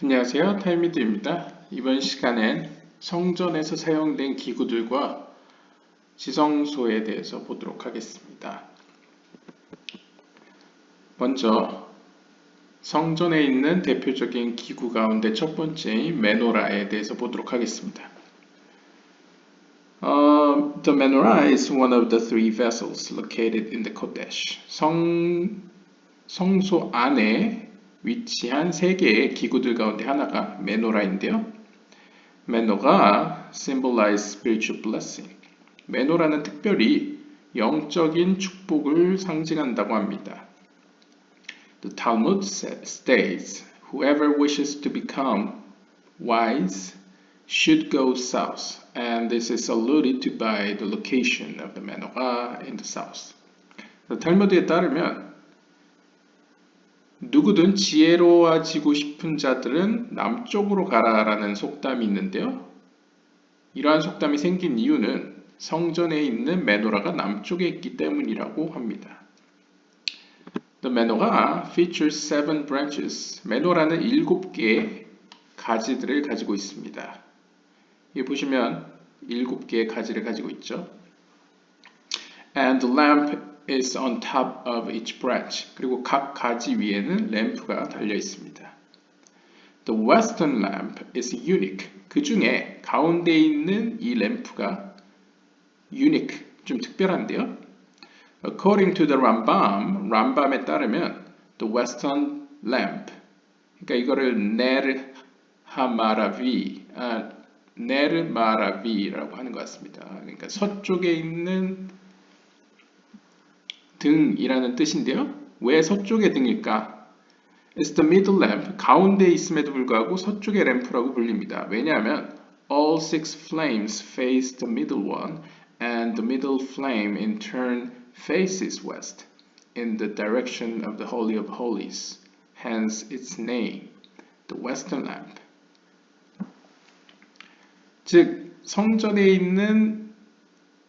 안녕하세요. 타이미드입니다. 이번 시간엔 성전에서 사용된 기구들과 지성소에 대해서 보도록 하겠습니다. 먼저 성전에 있는 대표적인 기구 가운데 첫 번째인 메노라에 대해서 보도록 하겠습니다. The menorah is one of the three vessels located in the Kodesh. 성소 안에 위치한 세 개의 기구들 가운데 하나가 메노라인데요. 메노가 symbolize spiritual blessing. 메노라는 특별히 영적인 축복을 상징한다고 합니다. The Talmud states, whoever wishes to become wise should go south, and this is alluded to by the location of the menorah in the south. 탈무드에 따르면 누구든 지혜로워지고 싶은 자들은 남쪽으로 가라라는 속담이 있는데요. 이러한 속담이 생긴 이유는 성전에 있는 메노라가 남쪽에 있기 때문이라고 합니다. The menorah features 7 branches. 메노라는 7개의 가지들을 가지고 있습니다. 여기 보시면 7개의 가지를 가지고 있죠. And the lamp is on top of each branch. 그리고 각 가지 위에는 램프가 달려 있습니다. The western lamp is unique. 그 중에 가운데 있는 이 램프가 unique, 좀 특별한데요. According to the Rambam, 람밤에 따르면 the western lamp, 그러니까 이거를 ner maravi라고 하는 것 같습니다. 그러니까 서쪽에 있는 등이라는 뜻인데요. 왜 서쪽의 등일까? It's the middle lamp. 가운데 있음에도 불구하고 서쪽의 램프라고 불립니다. 왜냐하면 all 6 flames face the middle one, and the middle flame in turn faces west, in the direction of the Holy of Holies. Hence its name, the western lamp. 즉, 성전에 있는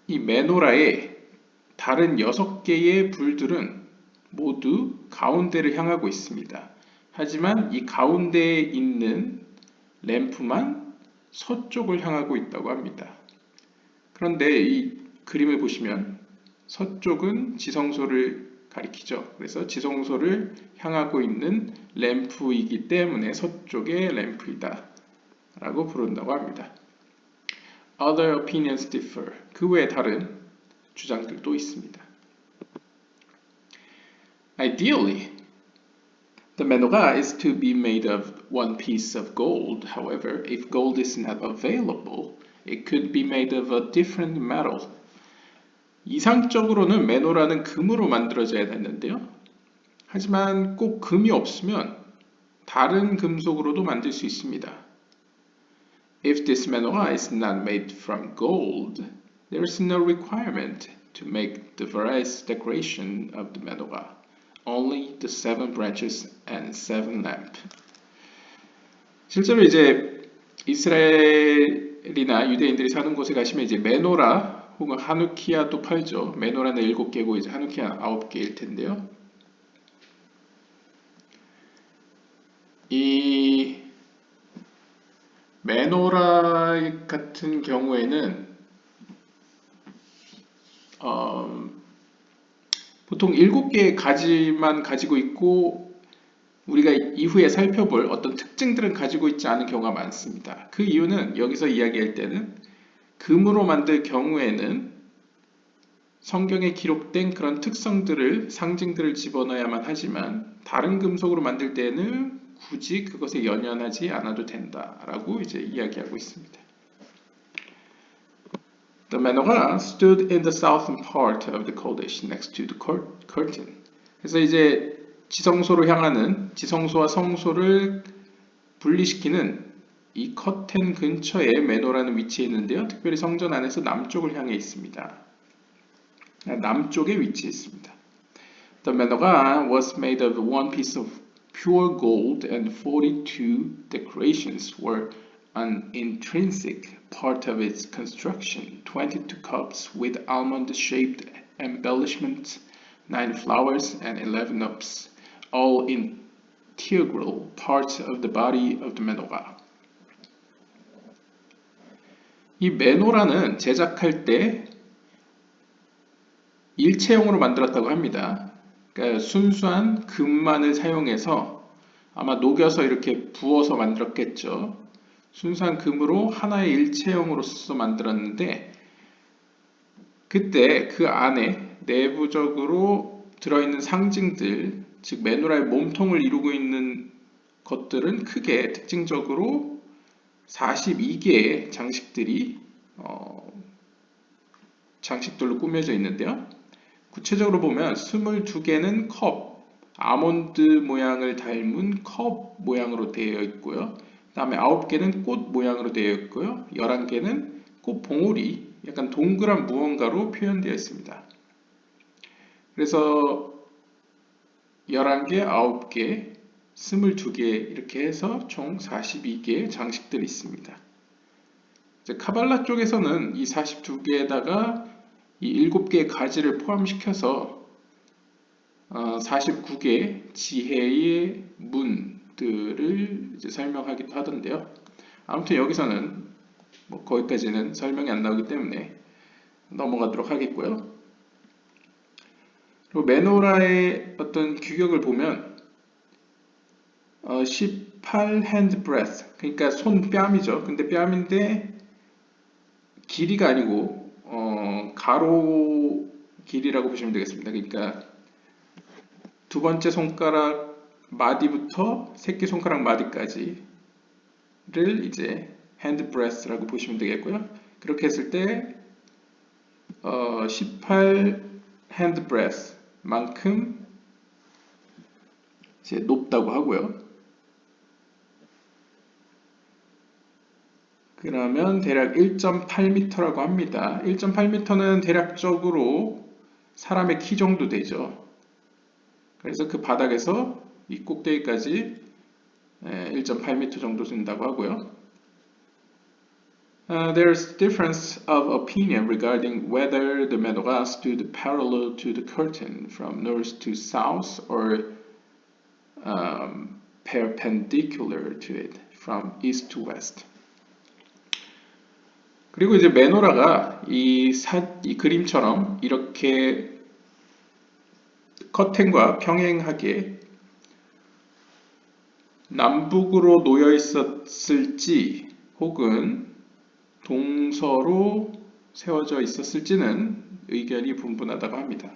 이 메노라의 다른 6개의 불들은 모두 가운데를 향하고 있습니다. 하지만 이 가운데에 있는 램프만 서쪽을 향하고 있다고 합니다. 그런데 이 그림을 보시면 서쪽은 지성소를 가리키죠. 그래서 지성소를 향하고 있는 램프이기 때문에 서쪽의 램프이다 라고 부른다고 합니다. Other opinions differ. 그 외에 다른 주장들도 있습니다. Ideally, the menorah is to be made of one piece of gold. However, if gold is not available, it could be made of a different metal. 이상적으로는 메노라는 금으로 만들어져야 되는데요. 하지만 꼭 금이 없으면 다른 금속으로도 만들 수 있습니다. If this menorah is not made from gold, there is no requirement to make the various decoration of the menorah. Only the 7 branches and 7 lamp. 실제로 이제 이스라엘이나 유대인들이 사는 곳에 가시면 이제 메노라 혹은 하누키아도 팔죠. 메노라는 7개고 이제 하누키아 9개일 텐데요. 이 메노라 같은 경우에는 보통 7개의 가지만 가지고 있고 우리가 이후에 살펴볼 어떤 특징들은 가지고 있지 않은 경우가 많습니다. 그 이유는 여기서 이야기할 때는 금으로 만들 경우에는 성경에 기록된 그런 특성들을, 상징들을 집어넣어야만 하지만 다른 금속으로 만들 때는 굳이 그것에 연연하지 않아도 된다라고 이제 이야기하고 있습니다. The menorah stood in the southern part of the Kodesh next to the curtain. 그래서 이제 지성소로 향하는 지성소와 성소를 분리시키는 이 커튼 근처에 메노라는 위치해 있는데요. 특별히 성전 안에서 남쪽을 향해 있습니다. 남쪽에 위치해 있습니다. The menorah was made of one piece of pure gold and 42 decorations were an intrinsic part of its construction. 22 cups with almond-shaped embellishments, 9 flowers, and 11 knobs, all in integral part of the body of the menorah. 이 메노라는 제작할 때 일체형으로 만들었다고 합니다. 그러니까 순수한 금만을 사용해서 아마 녹여서 이렇게 부어서 만들었겠죠. 순수한 금으로 하나의 일체형으로서 만들었는데 그때 그 안에 내부적으로 들어있는 상징들, 즉 메노라의 몸통을 이루고 있는 것들은 크게 특징적으로 42개의 장식들이 장식들로 꾸며져 있는데요. 구체적으로 보면 22개는 컵, 아몬드 모양을 닮은 컵 모양으로 되어 있고요. 그 다음에 9개는 꽃 모양으로 되어 있고요. 11개는 꽃 봉오리, 약간 동그란 무언가로 표현되어 있습니다. 그래서 11개, 9개, 22개 이렇게 해서 총 42개의 장식들이 있습니다. 이제 카발라 쪽에서는 이 42개에다가 이 7개의 가지를 포함시켜서 49개의 지혜의 문들을 이제 설명하기도 하던데요. 아무튼 여기서는 뭐 거기까지는 설명이 안 나오기 때문에 넘어가도록 하겠고요. 그리고 메노라의 어떤 규격을 보면 18 hand breadth, 그러니까 손뺨이죠. 근데 뺨인데 길이가 아니고 가로 길이라고 보시면 되겠습니다. 그러니까 두 번째 손가락 마디부터 새끼 손가락 마디까지를 이제 hand breadth라고 보시면 되겠고요. 그렇게 했을 때 18 hand breadth 만큼 이제 높다고 하고요. 그러면 대략 1.8m라고 합니다. 1.8m는 대략적으로 사람의 키 정도 되죠. 그래서 그 바닥에서 이 꼭대기까지 1.8m 정도 된다고 하고요. There's difference of opinion regarding whether the menorah stood parallel to the curtain from north to south or perpendicular to it from east to west. 그리고 이제 메노라가 이 그림처럼 이렇게 커튼과 평행하게 남북으로 놓여 있었을지 혹은 동서로 세워져 있었을지는 의견이 분분하다고 합니다.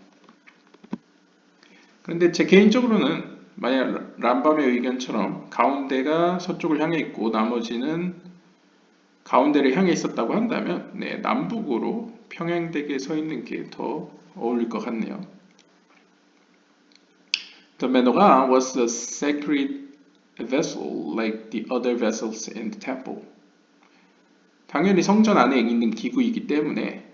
그런데 제 개인적으로는 만약 람밤의 의견처럼 가운데가 서쪽을 향해 있고 나머지는 가운데를 향해 있었다고 한다면 남북으로 평행되게 서 있는 게 더 어울릴 것 같네요. The menorah was a sacred vessel like the other vessels in the temple. 당연히 성전 안에 있는 기구이기 때문에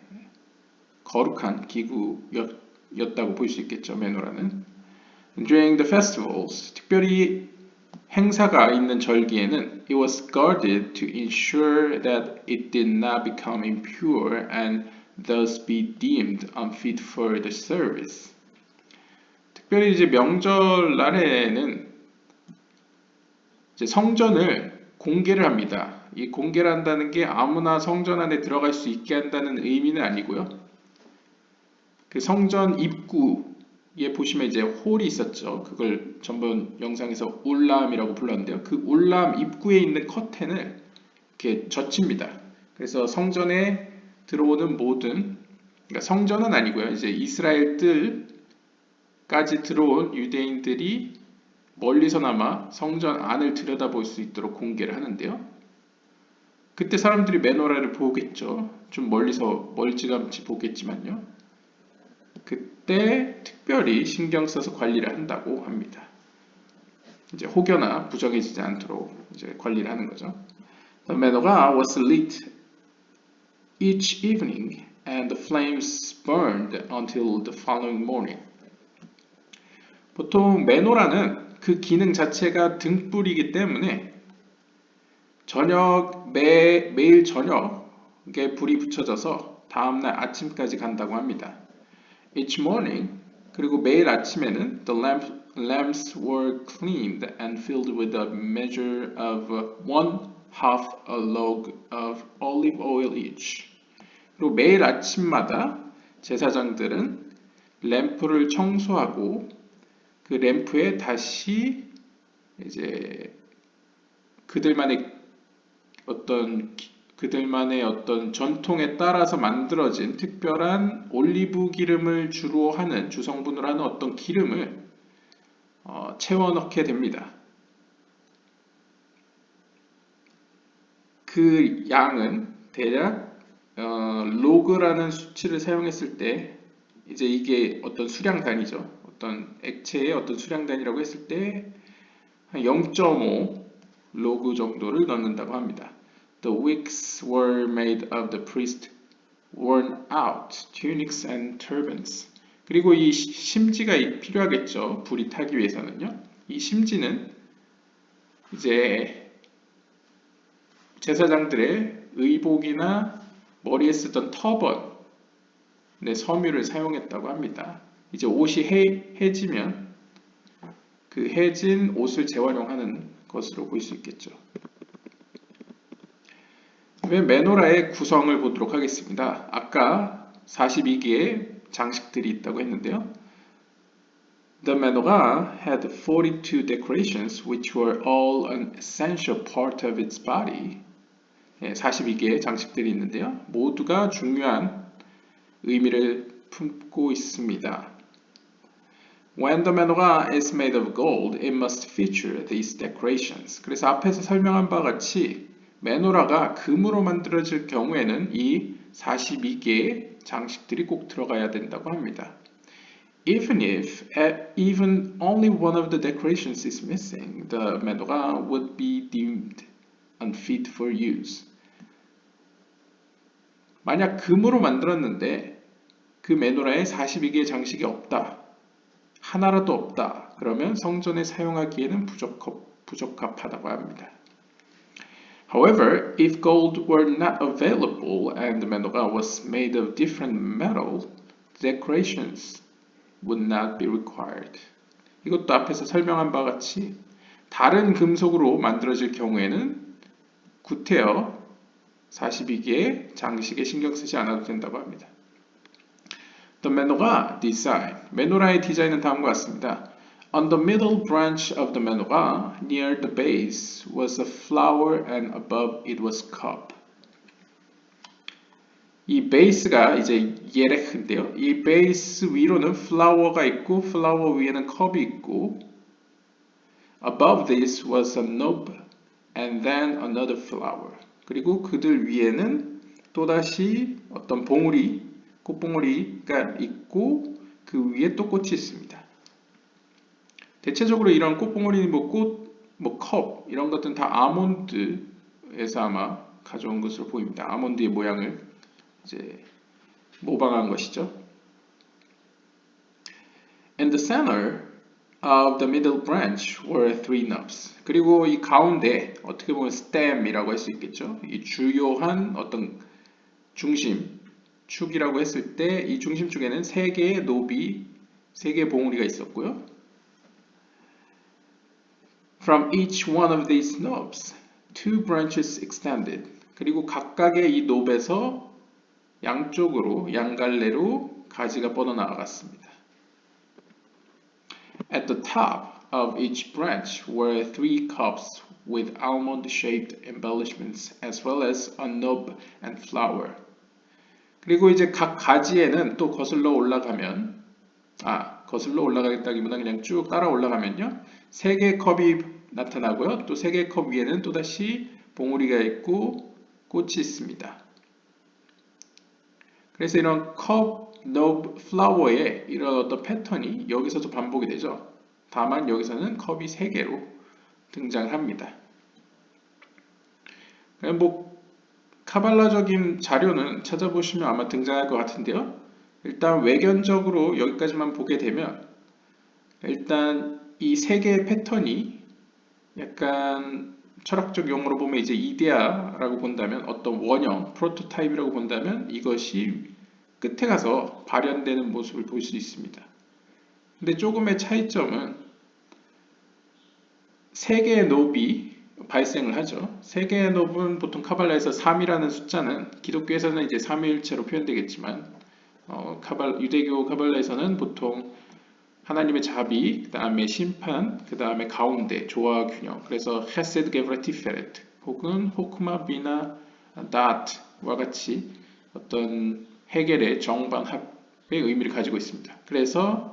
거룩한 기구였다고 볼 수 있겠죠, 메노라는. During the festivals, 특별히 행사가 있는 절기에는 it was guarded to ensure that it did not become impure and thus be deemed unfit for the service. 특별히 이제 명절 날에는 이제 성전을 공개를 합니다. 이 공개를 한다는 게 아무나 성전 안에 들어갈 수 있게 한다는 의미는 아니고요. 그 성전 입구에 보시면 이제 홀이 있었죠. 그걸 전번 영상에서 울람이라고 불렀는데요. 그 울람 입구에 있는 커튼을 이렇게 젖힙니다. 그래서 성전에 들어오는 모든, 그러니까 성전은 아니고요. 이제 이스라엘 뜰까지 들어온 유대인들이 멀리서나마 성전 안을 들여다볼 수 있도록 공개를 하는데요. 그때 사람들이 메노라를 보겠죠. 좀 멀찌감치 보겠지만요. 그때 특별히 신경 써서 관리를 한다고 합니다. 이제 혹여나 부정해지지 않도록 이제 관리를 하는 거죠. The menorah was lit each evening and the flames burned until the following morning. 보통 메노라는 그 기능 자체가 등불이기 때문에 매일 저녁에 불이 붙여져서 다음날 아침까지 간다고 합니다. Each morning, 그리고 매일 아침에는 the lamp lamps were cleaned and filled with a measure of 1/2 a log of olive oil each. 그리고 매일 아침마다 제사장들은 램프를 청소하고 그 램프에 다시 이제 그들만의 어떤 전통에 따라서 만들어진 특별한 올리브 기름을 주로 하는 주성분으로 하는 어떤 기름을 채워 넣게 됩니다. 그 양은 대략 로그라는 수치를 사용했을 때 이제 이게 어떤 수량단위죠. 어떤 액체의 어떤 수량단위라고 했을 때 한 0.5 로그 정도를 넣는다고 합니다. The wicks were made of the priest worn out tunics and turbans. 그리고 이 심지가 필요하겠죠. 불이 타기 위해서는요. 이 심지는 이제 제사장들의 의복이나 머리에 쓰던 터번, 섬유를 사용했다고 합니다. 이제 옷이 해지면 그 해진 옷을 재활용하는 것으로 볼 수 있겠죠. 메노라의 구성을 보도록 하겠습니다. 아까 42개의 장식들이 있다고 했는데요. The menorah had 42 decorations which were all an essential part of its body. 42개의 장식들이 있는데요. 모두가 중요한 의미를 품고 있습니다. When the menorah is made of gold, it must feature these decorations. 그래서 앞에서 설명한 바와 같이 메노라가 금으로 만들어질 경우에는 이 42개의 장식들이 꼭 들어가야 된다고 합니다. Even if even only one of the decorations is missing, the menorah would be deemed unfit for use. 만약 금으로 만들었는데 그 메노라에 42개의 장식이 없다. 하나라도 없다. 그러면 성전에 사용하기에는 부적합하다고 합니다. However, if gold were not available and the menorah was made of different metal, decorations would not be required. 이것도 앞에서 설명한 바와 같이 다른 금속으로 만들어질 경우에는 구태여 42개의 장식에 신경 쓰지 않아도 된다고 합니다. The menorah design. 메노라의 디자인은 다음과 같습니다. On the middle branch of the menorah, near the base, was a flower and above it was cup. 이 베이스가 이제 예레크인데요. 이 베이스 위로는 플라워가 있고 플라워 위에는 컵이 있고 above this was a knob and then another flower. 그리고 그들 위에는 또다시 어떤 봉우리, 꽃봉우리가 있고 그 위에 또 꽃이 있습니다. 대체적으로 이런 꽃봉오리, 컵 이런 것들은 다 아몬드에서 아마 가져온 것으로 보입니다. 아몬드의 모양을 이제 모방한 것이죠. In the center of the middle branch were three knobs. 그리고 이 가운데 어떻게 보면 stem이라고 할 수 있겠죠. 이 주요한 어떤 중심 축이라고 했을 때 이 중심 축에는 세 개의 노비, 세 개의 봉우리가 있었고요. From each one of these knobs, two branches extended. 그리고 각각의 이 노브에서 양쪽으로, 양갈래로 가지가 뻗어나갔습니다. At the top of each branch were three cups with almond-shaped embellishments, as well as a knob and flower. 그리고 이제 각 가지에는 또 거슬러 올라가겠다기보다는 그냥 쭉 따라 올라가면요. 세 개의 컵이 나타나고요. 또 세 개의 컵 위에는 또다시 봉우리가 있고 꽃이 있습니다. 그래서 이런 컵, 노브, 플라워의 이런 어떤 패턴이 여기서도 반복이 되죠. 다만 여기서는 컵이 세 개로 등장합니다. 카발라적인 자료는 찾아보시면 아마 등장할 것 같은데요. 일단 외견적으로 여기까지만 보게 되면 일단 이 세 개의 패턴이 약간 철학적 용어로 보면 이제 이데아라고 본다면 어떤 원형, 프로토타입이라고 본다면 이것이 끝에 가서 발현되는 모습을 볼 수 있습니다. 근데 조금의 차이점은 세 개의 노비 발생을 하죠. 세 개의 노브는 보통 카발라에서 3이라는 숫자는 기독교에서는 이제 삼위일체로 표현되겠지만 유대교 카발라에서는 보통 하나님의 자비, 그 다음에 심판, 그 다음에 가운데 조화 균형. 그래서 헤세드 게브라 티페레트 혹은 호크마 비나 다트와 같이 어떤 해겔의 정반합의 의미를 가지고 있습니다. 그래서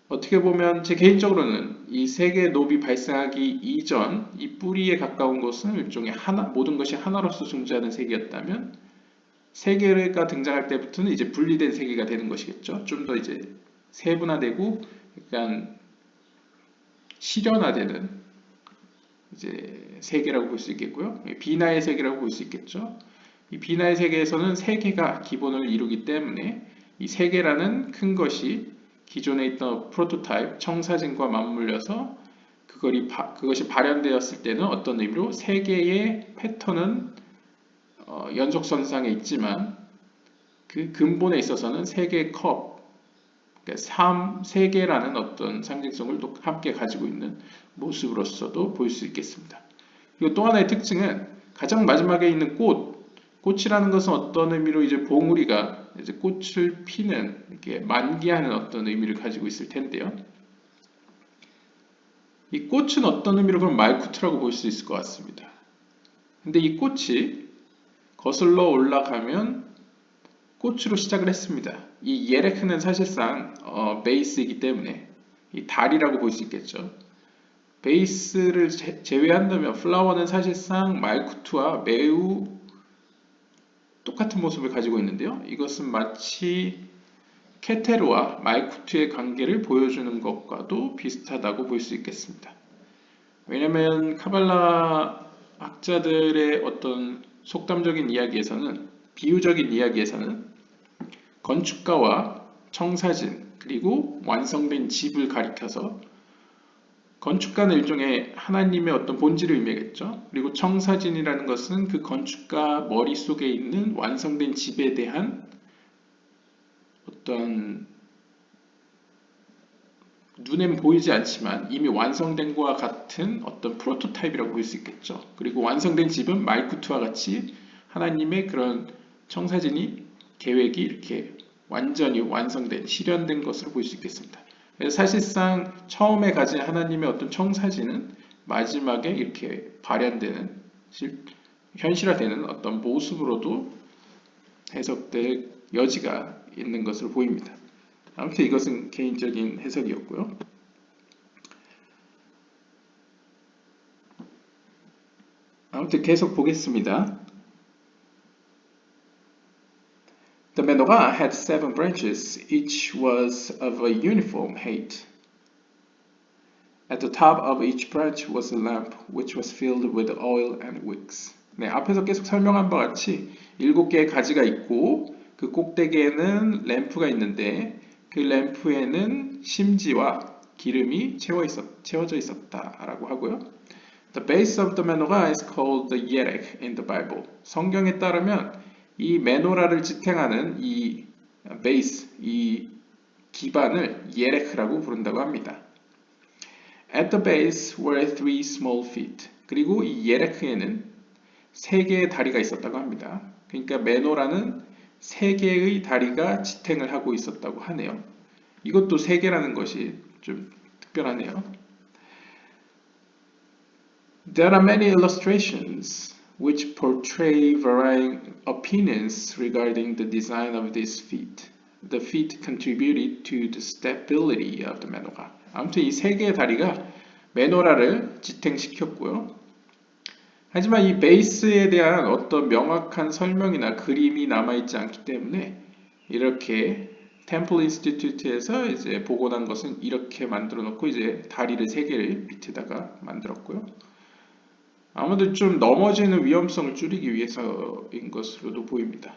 어떻게 보면 제 개인적으로는 이 세계 노비 발생하기 이전 이 뿌리에 가까운 것은 일종의 하나, 모든 것이 하나로서 존재하는 세계였다면 세계가 등장할 때부터는 이제 분리된 세계가 되는 것이겠죠. 좀 더 이제 세분화되고 약간 실현화되는 이제 세계라고 볼 수 있겠고요. 비나의 세계라고 볼 수 있겠죠. 이 비나의 세계에서는 세계가 기본을 이루기 때문에 이 세계라는 큰 것이 기존에 있던 프로토타입 청사진과 맞물려서 그것이 발현되었을 때는 어떤 의미로 세계의 패턴은 연속선상에 있지만 그 근본에 있어서는 세계의 컵, 그러니까 세계라는 어떤 상징성을 또 함께 가지고 있는 모습으로서도 볼 수 있겠습니다. 그리고 또 하나의 특징은 가장 마지막에 있는 꽃이라는 것은 어떤 의미로 이제 봉우리가 이제 꽃을 피는 이렇게 만개하는 어떤 의미를 가지고 있을 텐데요. 이 꽃은 어떤 의미로 그럼 말쿠트라고 볼 수 있을 것 같습니다. 근데 이 꽃이 거슬러 올라가면 꽃으로 시작을 했습니다. 이 예레크는 사실상 베이스이기 때문에 이 달이라고 볼 수 있겠죠. 베이스를 제외한다면 플라워는 사실상 말쿠트와 매우 똑같은 모습을 가지고 있는데요. 이것은 마치 케테르와 말쿠트의 관계를 보여주는 것과도 비슷하다고 볼 수 있겠습니다. 왜냐하면 카발라 학자들의 어떤 속담적인 이야기에서는 비유적인 이야기에서는 건축가와 청사진 그리고 완성된 집을 가리켜서 건축가는 일종의 하나님의 어떤 본질을 의미하겠죠. 그리고 청사진이라는 것은 그 건축가 머릿속에 있는 완성된 집에 대한 어떤 눈엔 보이지 않지만 이미 완성된 것과 같은 어떤 프로토타입이라고 볼 수 있겠죠. 그리고 완성된 집은 말쿠트와 같이 하나님의 그런 청사진이 계획이 이렇게 완전히 완성된 실현된 것으로 볼 수 있겠습니다. 그래서 사실상 처음에 가진 하나님의 어떤 청사진은 마지막에 이렇게 발현되는 현실화되는 어떤 모습으로도 해석될 여지가 있는 것으로 보입니다. 아무튼 이것은 개인적인 해석이었고요. 아무튼 계속 보겠습니다. The menorah had 7 branches, each was of a uniform height. At the top of each branch was a lamp, which was filled with oil and wicks. 네, 앞에서 계속 설명한 바와 같이 7개의 가지가 있고 그 꼭대기에는 램프가 있는데 그 램프에는 심지와 기름이 채워져 있었다라고 하고요. The base of the menorah is called the yerech in the Bible. 성경에 따르면 이 메노라를 지탱하는 이 베이스, 이 기반을 예레크라고 부른다고 합니다. At the base were 3 small feet. 그리고 이 예레크에는 3개의 다리가 있었다고 합니다. 그러니까 메노라는 3개의 다리가 지탱을 하고 있었다고 하네요. 이것도 3개라는 것이 좀 특별하네요. There are many illustrations which portray varying opinions regarding the design of this feet. The feet contributed to the stability of the menorah. 아무튼 이 3개의 다리가 메노라를 지탱시켰고요. 하지만 이 베이스에 대한 어떤 명확한 설명이나 그림이 남아있지 않기 때문에 이렇게 템플 인스티튜트에서 이제 복원한 것은 이렇게 만들어 놓고 이제 다리를 3개를 밑에다가 만들었고요. 아무래도 좀 넘어지는 위험성을 줄이기 위해서인 것으로도 보입니다.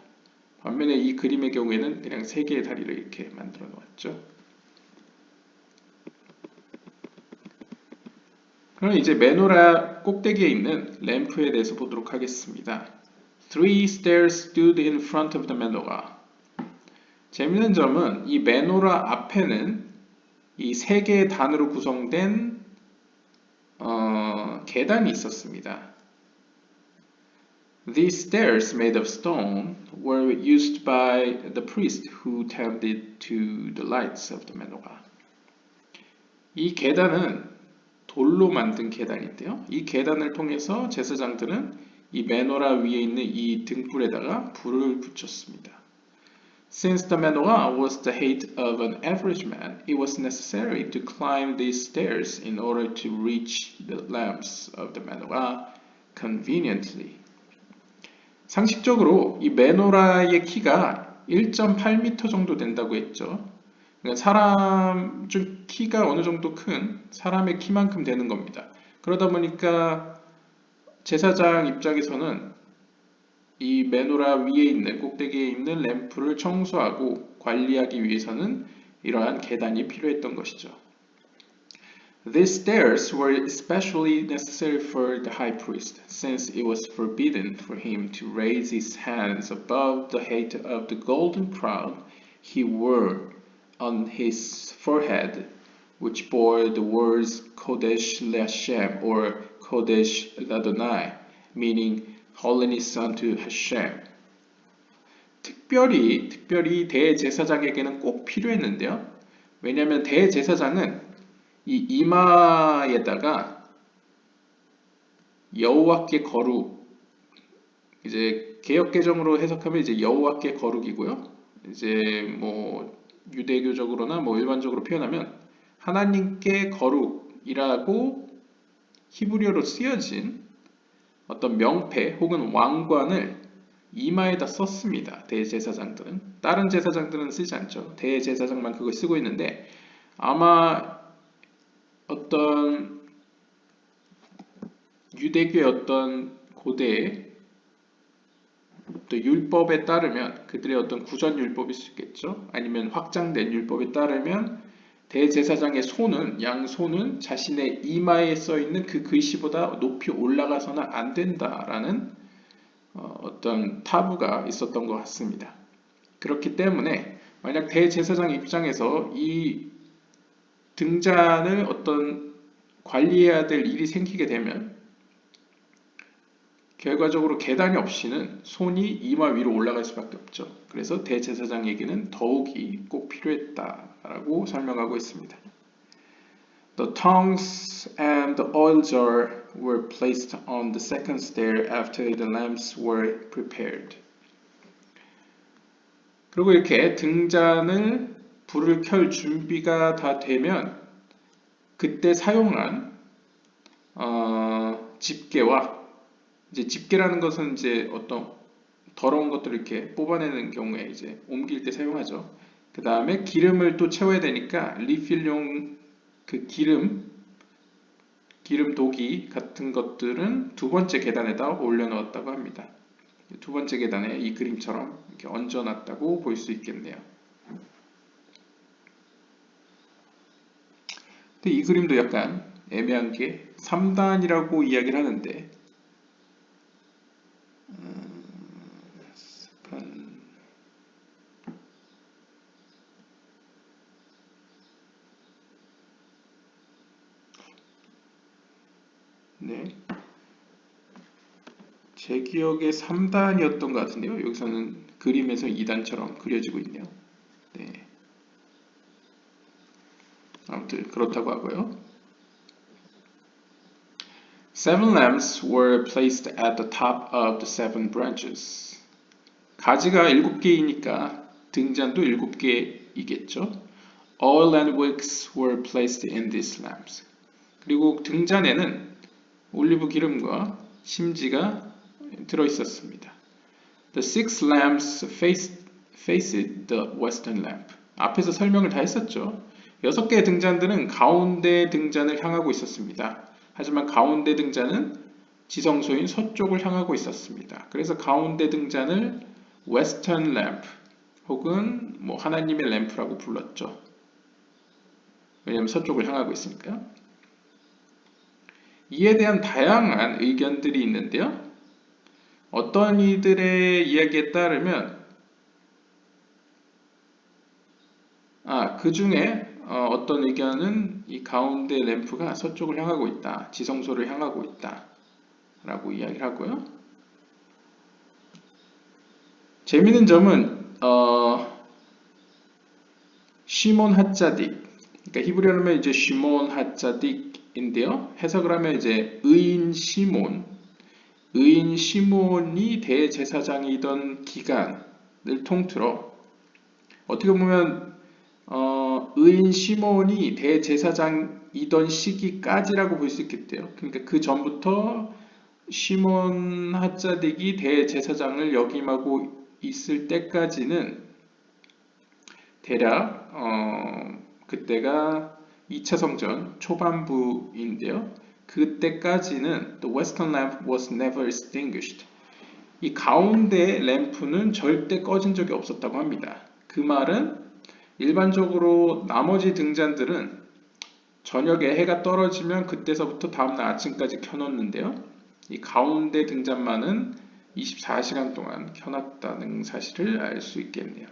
반면에 이 그림의 경우에는 그냥 3개의 다리를 이렇게 만들어 놓았죠. 그럼 이제 메노라 꼭대기에 있는 램프에 대해서 보도록 하겠습니다. 3 stairs stood in front of the menorah. 재밌는 점은 이 메노라 앞에는 이 3개의 단으로 구성된 계단이 있었습니다. These stairs made of stone were used by the priest who tended to the lights of the menorah. 이 계단은 돌로 만든 계단인데요. 이 계단을 통해서 제사장들은 이 메노라 위에 있는 이 등불에다가 불을 붙였습니다. Since the menorah was the height of an average man, it was necessary to climb these stairs in order to reach the lamps of the menorah conveniently. 상식적으로 이 메노라의 키가 1.8m 정도 된다고 했죠. 그러니까 사람 좀 키가 어느 정도 큰 사람의 키만큼 되는 겁니다. 그러다 보니까 제사장 입장에서는 이 메노라 위에 있는 꼭대기에 있는 램프를 청소하고 관리하기 위해서는 이러한 계단이 필요했던 것이죠. These stairs were especially necessary for the high priest, since it was forbidden for him to raise his hands above the height of the golden crown he wore on his forehead, which bore the words Kodesh LeHashem or Kodesh LAdonai, meaning holiness unto Hashem. 특별히 대제사장에게는 꼭 필요했는데요. 왜냐하면 대제사장은 이 이마에다가 여호와께 거룩, 이제 개역개정으로 해석하면 이제 여호와께 거룩이고요. 이제 뭐 유대교적으로나 뭐 일반적으로 표현하면 하나님께 거룩이라고 히브리어로 쓰여진 어떤 명패 혹은 왕관을 이마에다 썼습니다. 대제사장들은. 다른 제사장들은 쓰지 않죠. 대제사장만 그걸 쓰고 있는데 아마 어떤 유대교의 어떤 고대의 또 율법에 따르면 그들의 어떤 구전 율법일 수 있겠죠. 아니면 확장된 율법에 따르면 대제사장의 손은 양손은 자신의 이마에 써 있는 그 글씨보다 높이 올라가서는 안 된다라는 어떤 타부가 있었던 것 같습니다. 그렇기 때문에 만약 대제사장 입장에서 이 등잔을 어떤 관리해야 될 일이 생기게 되면 결과적으로 계단이 없이는 손이 이마 위로 올라갈 수밖에 없죠. 그래서 대제사장에게는 더욱이 꼭 필요했다라고 설명하고 있습니다. The tongs and the oil jar were placed on the second stair after the lamps were prepared. 그리고 이렇게 등잔을 불을 켤 준비가 다 되면 그때 사용한 집게와 이제 집게라는 것은 이제 어떤 더러운 것들을 이렇게 뽑아내는 경우에 이제 옮길 때 사용하죠. 그 다음에 기름을 또 채워야 되니까 리필용 그 기름 도기 같은 것들은 두 번째 계단에다 올려놓았다고 합니다. 두 번째 계단에 이 그림처럼 이렇게 얹어놨다고 볼 수 있겠네요. 근데 이 그림도 약간 애매한 게 3단이라고 이야기를 하는데 네, 제 기억에 3단이었던 것 같은데요. 여기서는 그림에서 2단처럼 그려지고 있네요. 네. 아무튼 그렇다고 하고요. Seven lamps were placed at the top of the seven branches. 가지가 7개이니까 등잔도 7개이겠죠. Oil and wicks were placed in these lamps. 그리고 등잔에는 올리브 기름과 심지가 들어있었습니다. The six lamps faced the western lamp. 앞에서 설명을 다 했었죠. 6개의 등잔들은 가운데 등잔을 향하고 있었습니다. 하지만 가운데 등잔은 지성소인 서쪽을 향하고 있었습니다. 그래서 가운데 등잔을 western lamp 혹은 뭐 하나님의 램프라고 불렀죠. 왜냐하면 서쪽을 향하고 있으니까요. 이에 대한 다양한 의견들이 있는데요. 어떤 이들의 이야기에 따르면 그 중에 어떤 의견은 이 가운데 램프가 서쪽을 향하고 있다, 지성소를 향하고 있다 라고 이야기를 하고요. 재미있는 점은 시몬 핫자딕, 그러니까 히브리어로 하면 이제 시몬 핫자딕인데요. 해석을 하면 이제 의인 시몬이 대제사장이던 기간을 통틀어 어떻게 보면 의인 시몬이 대제사장이던 시기까지라고 볼 수 있겠대요. 그러니까 그 전부터 시몬 핫자딕이 대제사장을 역임하고 있을 때까지는 대략 그때가 2차 성전 초반부인데요. 그때까지는 the western lamp was never extinguished. 이 가운데 램프는 절대 꺼진 적이 없었다고 합니다. 그 말은 일반적으로 나머지 등잔들은 저녁에 해가 떨어지면 그때서부터 다음날 아침까지 켜놓는데요. 이 가운데 등잔만은 24시간 동안 켜놨다는 사실을 알 수 있겠네요.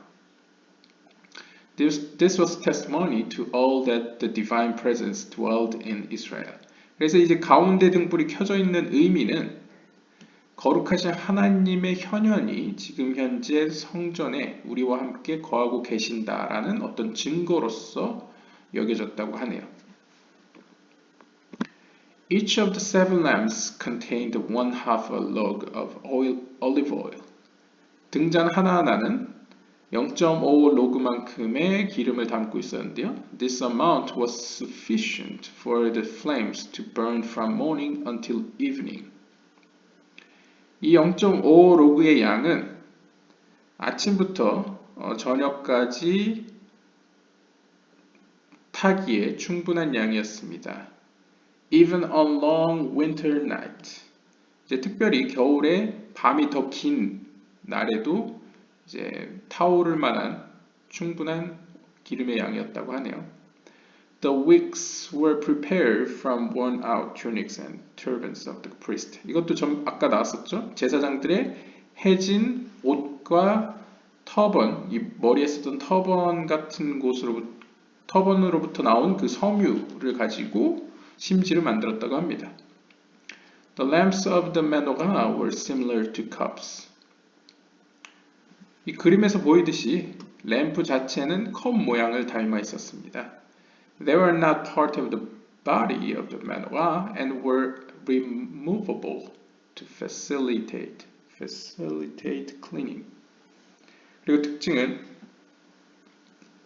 This was testimony to all that the divine presence dwelled in Israel. 그래서 이제 가운데 등불이 켜져 있는 의미는 거룩하신 하나님의 현현이 지금 현재 성전에 우리와 함께 거하고 계신다라는 어떤 증거로서 여겨졌다고 하네요. Each of the seven lamps contained one half a log of olive oil. 등잔 하나하나는 0.5 로그만큼의 기름을 담고 있었는데요. This amount was sufficient for the flames to burn from morning until evening. 이 0.5 로그의 양은 아침부터 저녁까지 타기에 충분한 양이었습니다. Even on long winter night. 이제 특별히 겨울에 밤이 더 긴 날에도 이제 타오를 만한 충분한 기름의 양이었다고 하네요. The wicks were prepared from worn-out tunics and turbans of the priest. 이것도 아까 나왔었죠? 제사장들의 해진 옷과 터번, 이 머리에 쓰던 터번 같은 터번으로부터 나온 그 섬유를 가지고 심지를 만들었다고 합니다. The lamps of the menorah were similar to cups. 이 그림에서 보이듯이 램프 자체는 컵 모양을 닮아 있었습니다. They were not part of the body of the menorah and were removable to facilitate cleaning. 그리고 특징은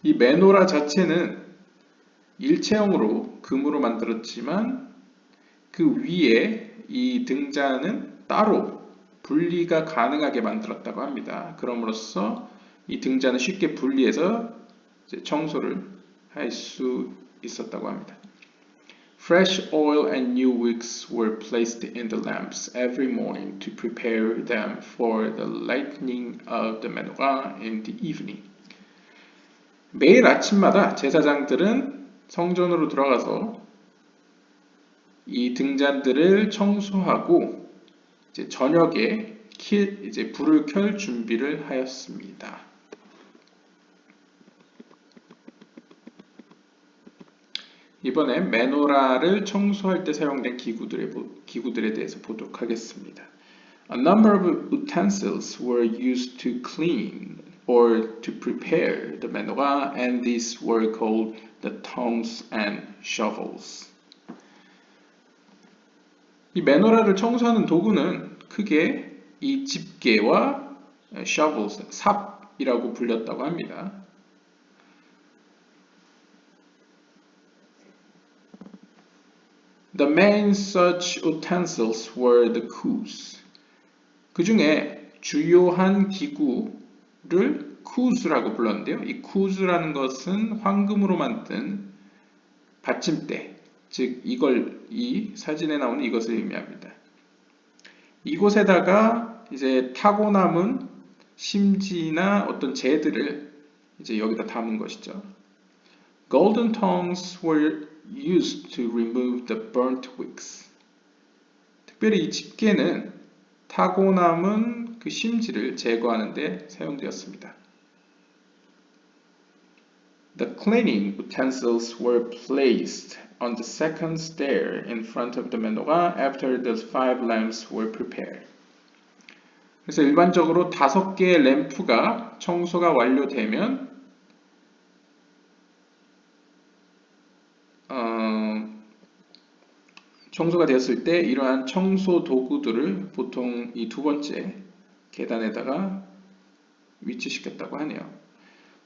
이 메노라 자체는 일체형으로 금으로 만들었지만 그 위에 이 등잔은 따로 분리가 가능하게 만들었다고 합니다. 그럼으로써 이 등잔을 쉽게 분리해서 이제 청소를 할 수 있었다고 합니다. Fresh oil and new wicks were placed in the lamps every morning to prepare them for the lighting of the menorah in the evening. 매일 아침마다 제사장들은 성전으로 들어가서 이 등잔들을 청소하고 이제 저녁에 이제 불을 켤 준비를 하였습니다. 이번에 메노라를 청소할 때 사용된 기구들에 대해서 보도록 하겠습니다. A number of utensils were used to clean or to prepare the menorah, and these were called the tongs and shovels. 이 메노라를 청소하는 도구는 크게 이 집게와 shovels, 삽이라고 불렸다고 합니다. The main such utensils were the coos. 그 중에 주요한 기구를 쿠즈라고 불렀는데요. 이 쿠즈라는 것은 황금으로 만든 받침대, 즉 이 사진에 나오는 이것을 의미합니다. 이곳에다가 이제 타고 남은 심지나 어떤 재들을 이제 여기다 담은 것이죠. Golden tongs were used to remove the burnt wicks. 특별히 이 집게는 타고 남은 그 심지를 제거하는 데 사용되었습니다. The cleaning utensils were placed on the second stair in front of the menorah after the 5 lamps were prepared. 그래서 일반적으로 5개의 램프가 청소가 완료되면 청소가 되었을 때 이러한 청소 도구들을 보통 이 두 번째 계단에다가 위치시켰다고 하네요.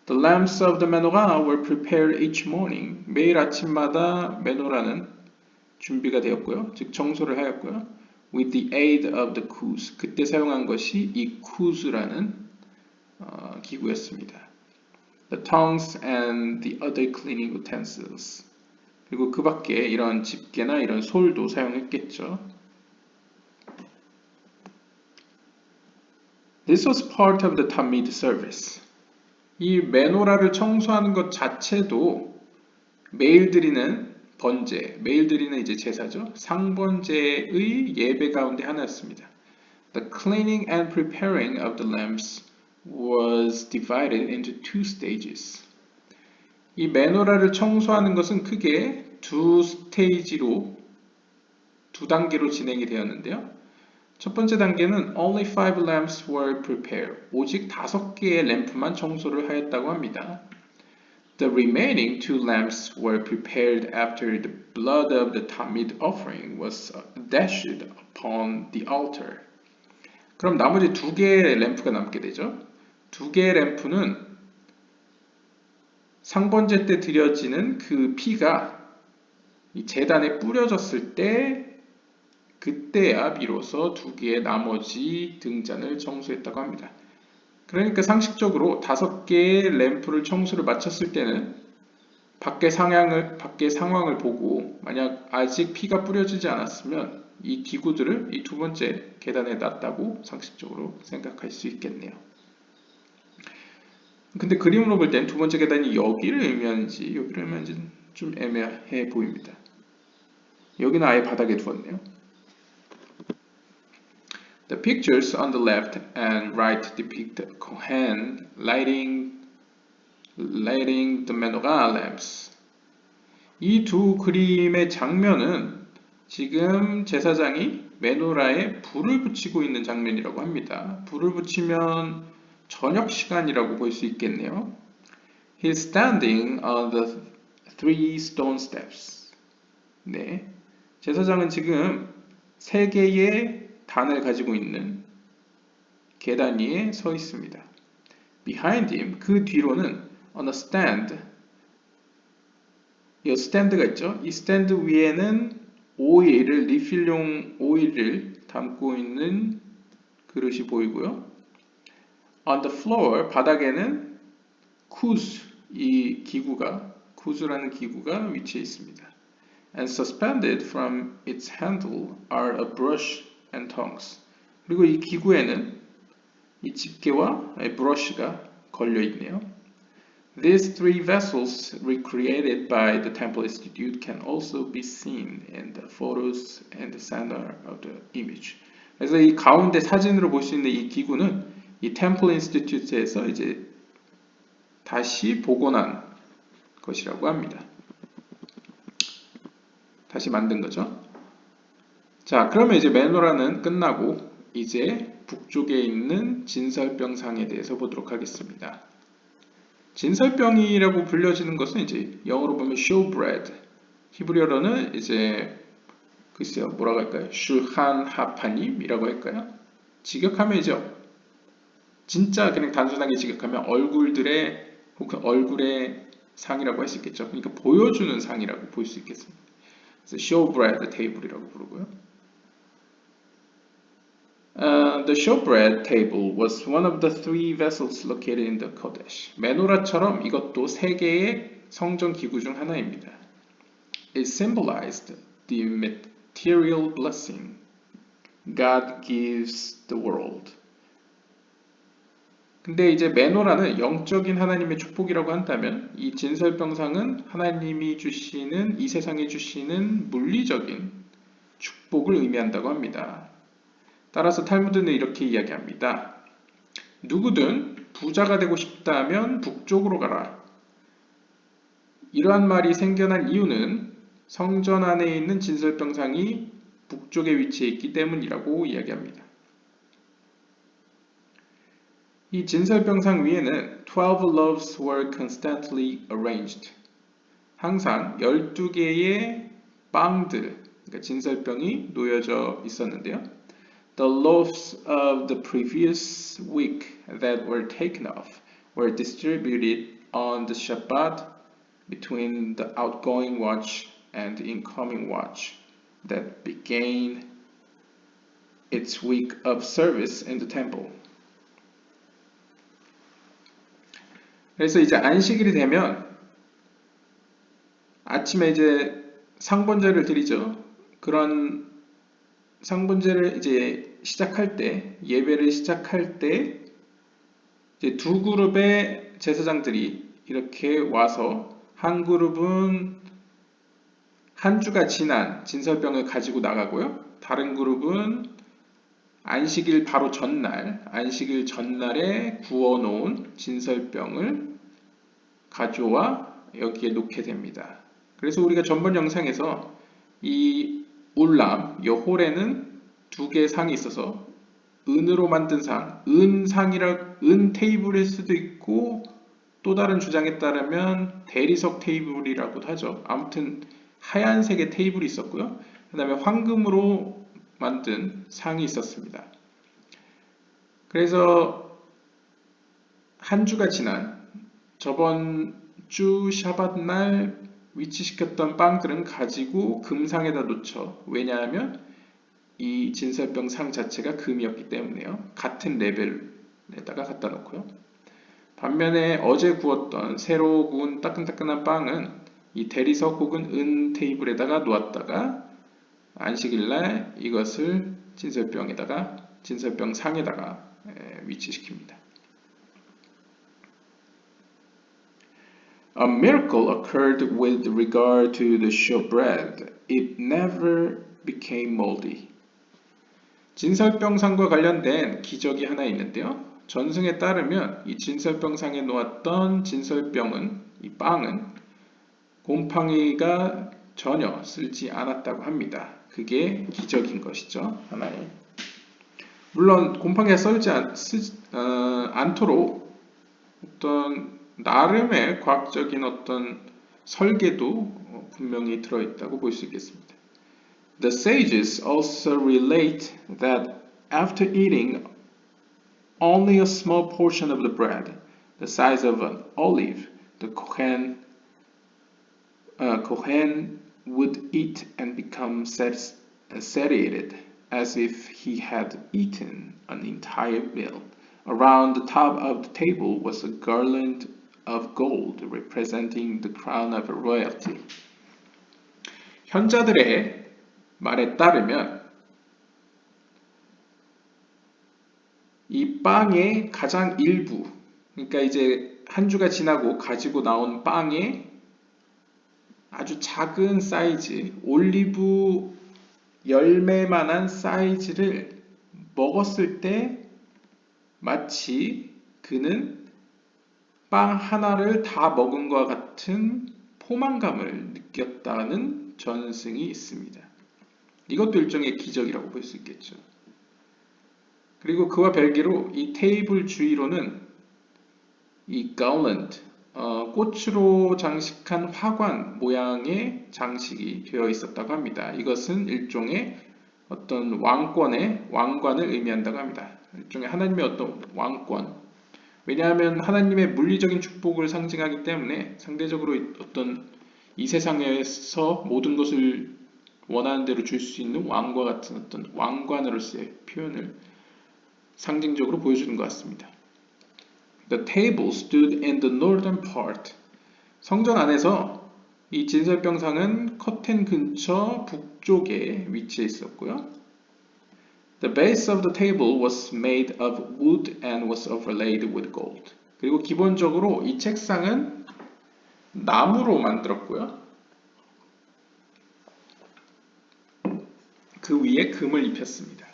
The lamps of the menorah were prepared each morning. 매일 아침마다 메노라는 준비가 되었고요. 즉 청소를 하였고요. With the aid of the coos. 그때 사용한 것이 이 coos라는 기구였습니다. The tongs and the other cleaning utensils. 그리고 그 밖에 이런 집게나 이런 솔도 사용했겠죠. This was part of the Tamid service. 이 메노라를 청소하는 것 자체도 매일 드리는 번제, 매일 드리는 이제 제사죠. 상번제의 예배 가운데 하나였습니다. The cleaning and preparing of the lamps was divided into 2 stages. 이 메노라를 청소하는 것은 크게 2 스테이지로 2 단계로 진행이 되었는데요. 첫 번째 단계는 only 5 lamps were prepared. 오직 5개의 램프만 청소를 하였다고 합니다. The remaining 2 lamps were prepared after the blood of the Tamid offering was dashed upon the altar. 그럼 나머지 2개의 램프가 남게 되죠. 2개의 램프는 상번제 때 드려지는 그 피가 이 제단에 뿌려졌을 때 그때야 비로소 2개의 나머지 등잔을 청소했다고 합니다. 그러니까 상식적으로 5개의 램프를 청소를 마쳤을 때는 밖의 상황을 보고 만약 아직 피가 뿌려지지 않았으면 이 기구들을 이 2번째 계단에 놨다고 상식적으로 생각할 수 있겠네요. 근데 그림으로 볼 땐 2번째 계단이 여기를 의미하는지 여기를 의미하는지 좀 애매해 보입니다. 여기는 아예 바닥에 두었네요. The pictures on the left and right depict Kohen lighting the menorah lamps. 이 두 그림의 장면은 지금 제사장이 메노라에 불을 붙이고 있는 장면이라고 합니다. 불을 붙이면 저녁 시간이라고 볼 수 있겠네요. He's standing on the 3 stone steps. 네, 제사장은 지금 3개의 단을 가지고 있는 계단 위에 서 있습니다. Behind him, 그 뒤로는 on a stand, 이 스탠드가 있죠. 이 스탠드 위에는 오일을, 리필용 오일을 담고 있는 그릇이 보이고요. On the floor, 바닥에는 쿠스, 이 기구가, 쿠스라는 기구가 위치해 있습니다. And suspended from its handle are a brush and tongs. 그리고 이 기구에는 이 집게와 브러쉬가 걸려 있네요. These 3 vessels recreated by the Temple Institute can also be seen in the photos in the center of the image. 그래서 이 가운데 사진으로 볼 수 있는 이 기구는 이 Temple Institute에서 이제 다시 복원한 것이라고 합니다. 다시 만든 거죠. 자, 그러면 이제 메노라는 끝나고 이제 북쪽에 있는 진설병상에 대해서 보도록 하겠습니다. 진설병이라고 불려지는 것은 이제 영어로 보면 showbread, 히브리어로는 이제 글쎄요 뭐라고 할까요? 슈한 하파님이라고 할까요? 직역하면 이제 진짜 그냥 단순하게 직역하면 얼굴들의 혹은 얼굴의 상이라고 할 수 있겠죠. 그러니까 보여주는 상이라고 볼 수 있겠습니다. 그래서 showbread table이라고 부르고요. The showbread table was one of the 3 vessels located in the Kodesh. 메노라처럼 이것도 3개의 성전 기구 중 하나입니다. It symbolized the material blessing God gives the world. 근데 이제 메노라는 영적인 하나님의 축복이라고 한다면 이 진설병상은 하나님이 주시는 이 세상에 주시는 물리적인 축복을 의미한다고 합니다. 따라서 탈무드는 이렇게 이야기합니다. 누구든 부자가 되고 싶다면 북쪽으로 가라. 이러한 말이 생겨난 이유는 성전 안에 있는 진설병상이 북쪽에 위치해 있기 때문이라고 이야기합니다. 이 진설병상 위에는 12 loaves were constantly arranged. 항상 12개의 빵들, 그러니까 진설병이 놓여져 있었는데요. The loaves of the previous week that were taken off were distributed on the Shabbat between the outgoing watch and the incoming watch that began its week of service in the temple. 그래서 이제 안식일이 되면 아침에 이제 상번제를 드리죠. 그런 상번제를 이제 시작할 때, 예배를 시작할 때 이제 두 그룹의 제사장들이 이렇게 와서 한 그룹은 한 주가 지난 진설병을 가지고 나가고요. 다른 그룹은 안식일 바로 전날, 안식일 전날에 구워놓은 진설병을 가져와 여기에 놓게 됩니다. 그래서 우리가 전번 영상에서 이 울람, 이 홀에는 두 개의 상이 있어서 은으로 만든 상, 은 테이블일 수도 있고 또 다른 주장에 따르면 대리석 테이블이라고도 하죠. 아무튼 하얀색의 테이블이 있었고요. 그 다음에 황금으로 만든 상이 있었습니다. 그래서 한 주가 지난 저번 주 샤밧 날 위치시켰던 빵들은 가지고 금상에다 놓죠. 왜냐하면 이 진설병 상 자체가 금이었기 때문에요. 같은 레벨에다가 갖다 놓고요. 반면에 어제 구웠던 새로 구운 따끈따끈한 빵은 이 대리석 혹은 은 테이블에다가 놓았다가 안식일날 이것을 진설병 상에다가 위치시킵니다. A miracle occurred with regard to the showbread. It never became moldy. 진설병상과 관련된 기적이 하나 있는데요. 전승에 따르면 이 진설병상에 놓았던 진설병은, 이 빵은 곰팡이가 전혀 쓸지 않았다고 합니다. 그게 기적인 것이죠. 하나의. 물론 곰팡이가 썰지 않도록 어떤 나름의 과학적인 어떤 설계도 분명히 들어있다고 볼 수 있겠습니다. The sages also relate that after eating only a small portion of the bread, the size of an olive, the Kohen would eat and become satiated, as if he had eaten an entire meal. Around the top of the table was a garland of gold representing the crown of royalty. 현자들의 말에 따르면 이 빵의 가장 일부, 그러니까 이제 한 주가 지나고 가지고 나온 빵의 아주 작은 사이즈, 올리브 열매만한 사이즈를 먹었을 때 마치 그는 빵 하나를 다 먹은 것 같은 포만감을 느꼈다는 전승이 있습니다. 이것도 일종의 기적이라고 볼 수 있겠죠. 그리고 그와 별개로 이 테이블 주위로는 이 garland, 꽃으로 장식한 화관 모양의 장식이 되어 있었다고 합니다. 이것은 일종의 어떤 왕관을 의미한다고 합니다. 일종의 하나님의 어떤 왕권. 왜냐하면 하나님의 물리적인 축복을 상징하기 때문에 상대적으로 어떤 이 세상에서 모든 것을 원하는 대로 줄 수 있는 왕과 같은 어떤 왕관으로서의 표현을 상징적으로 보여주는 것 같습니다. The table stood in the northern part. 성전 안에서 이 진설병상은 커튼 근처 북쪽에 위치해 있었고요. The base of the table was made of wood and was overlaid with gold. 그리고 기본적으로 이 책상은 나무로 만들었고요. 그 위에 금을 입혔습니다.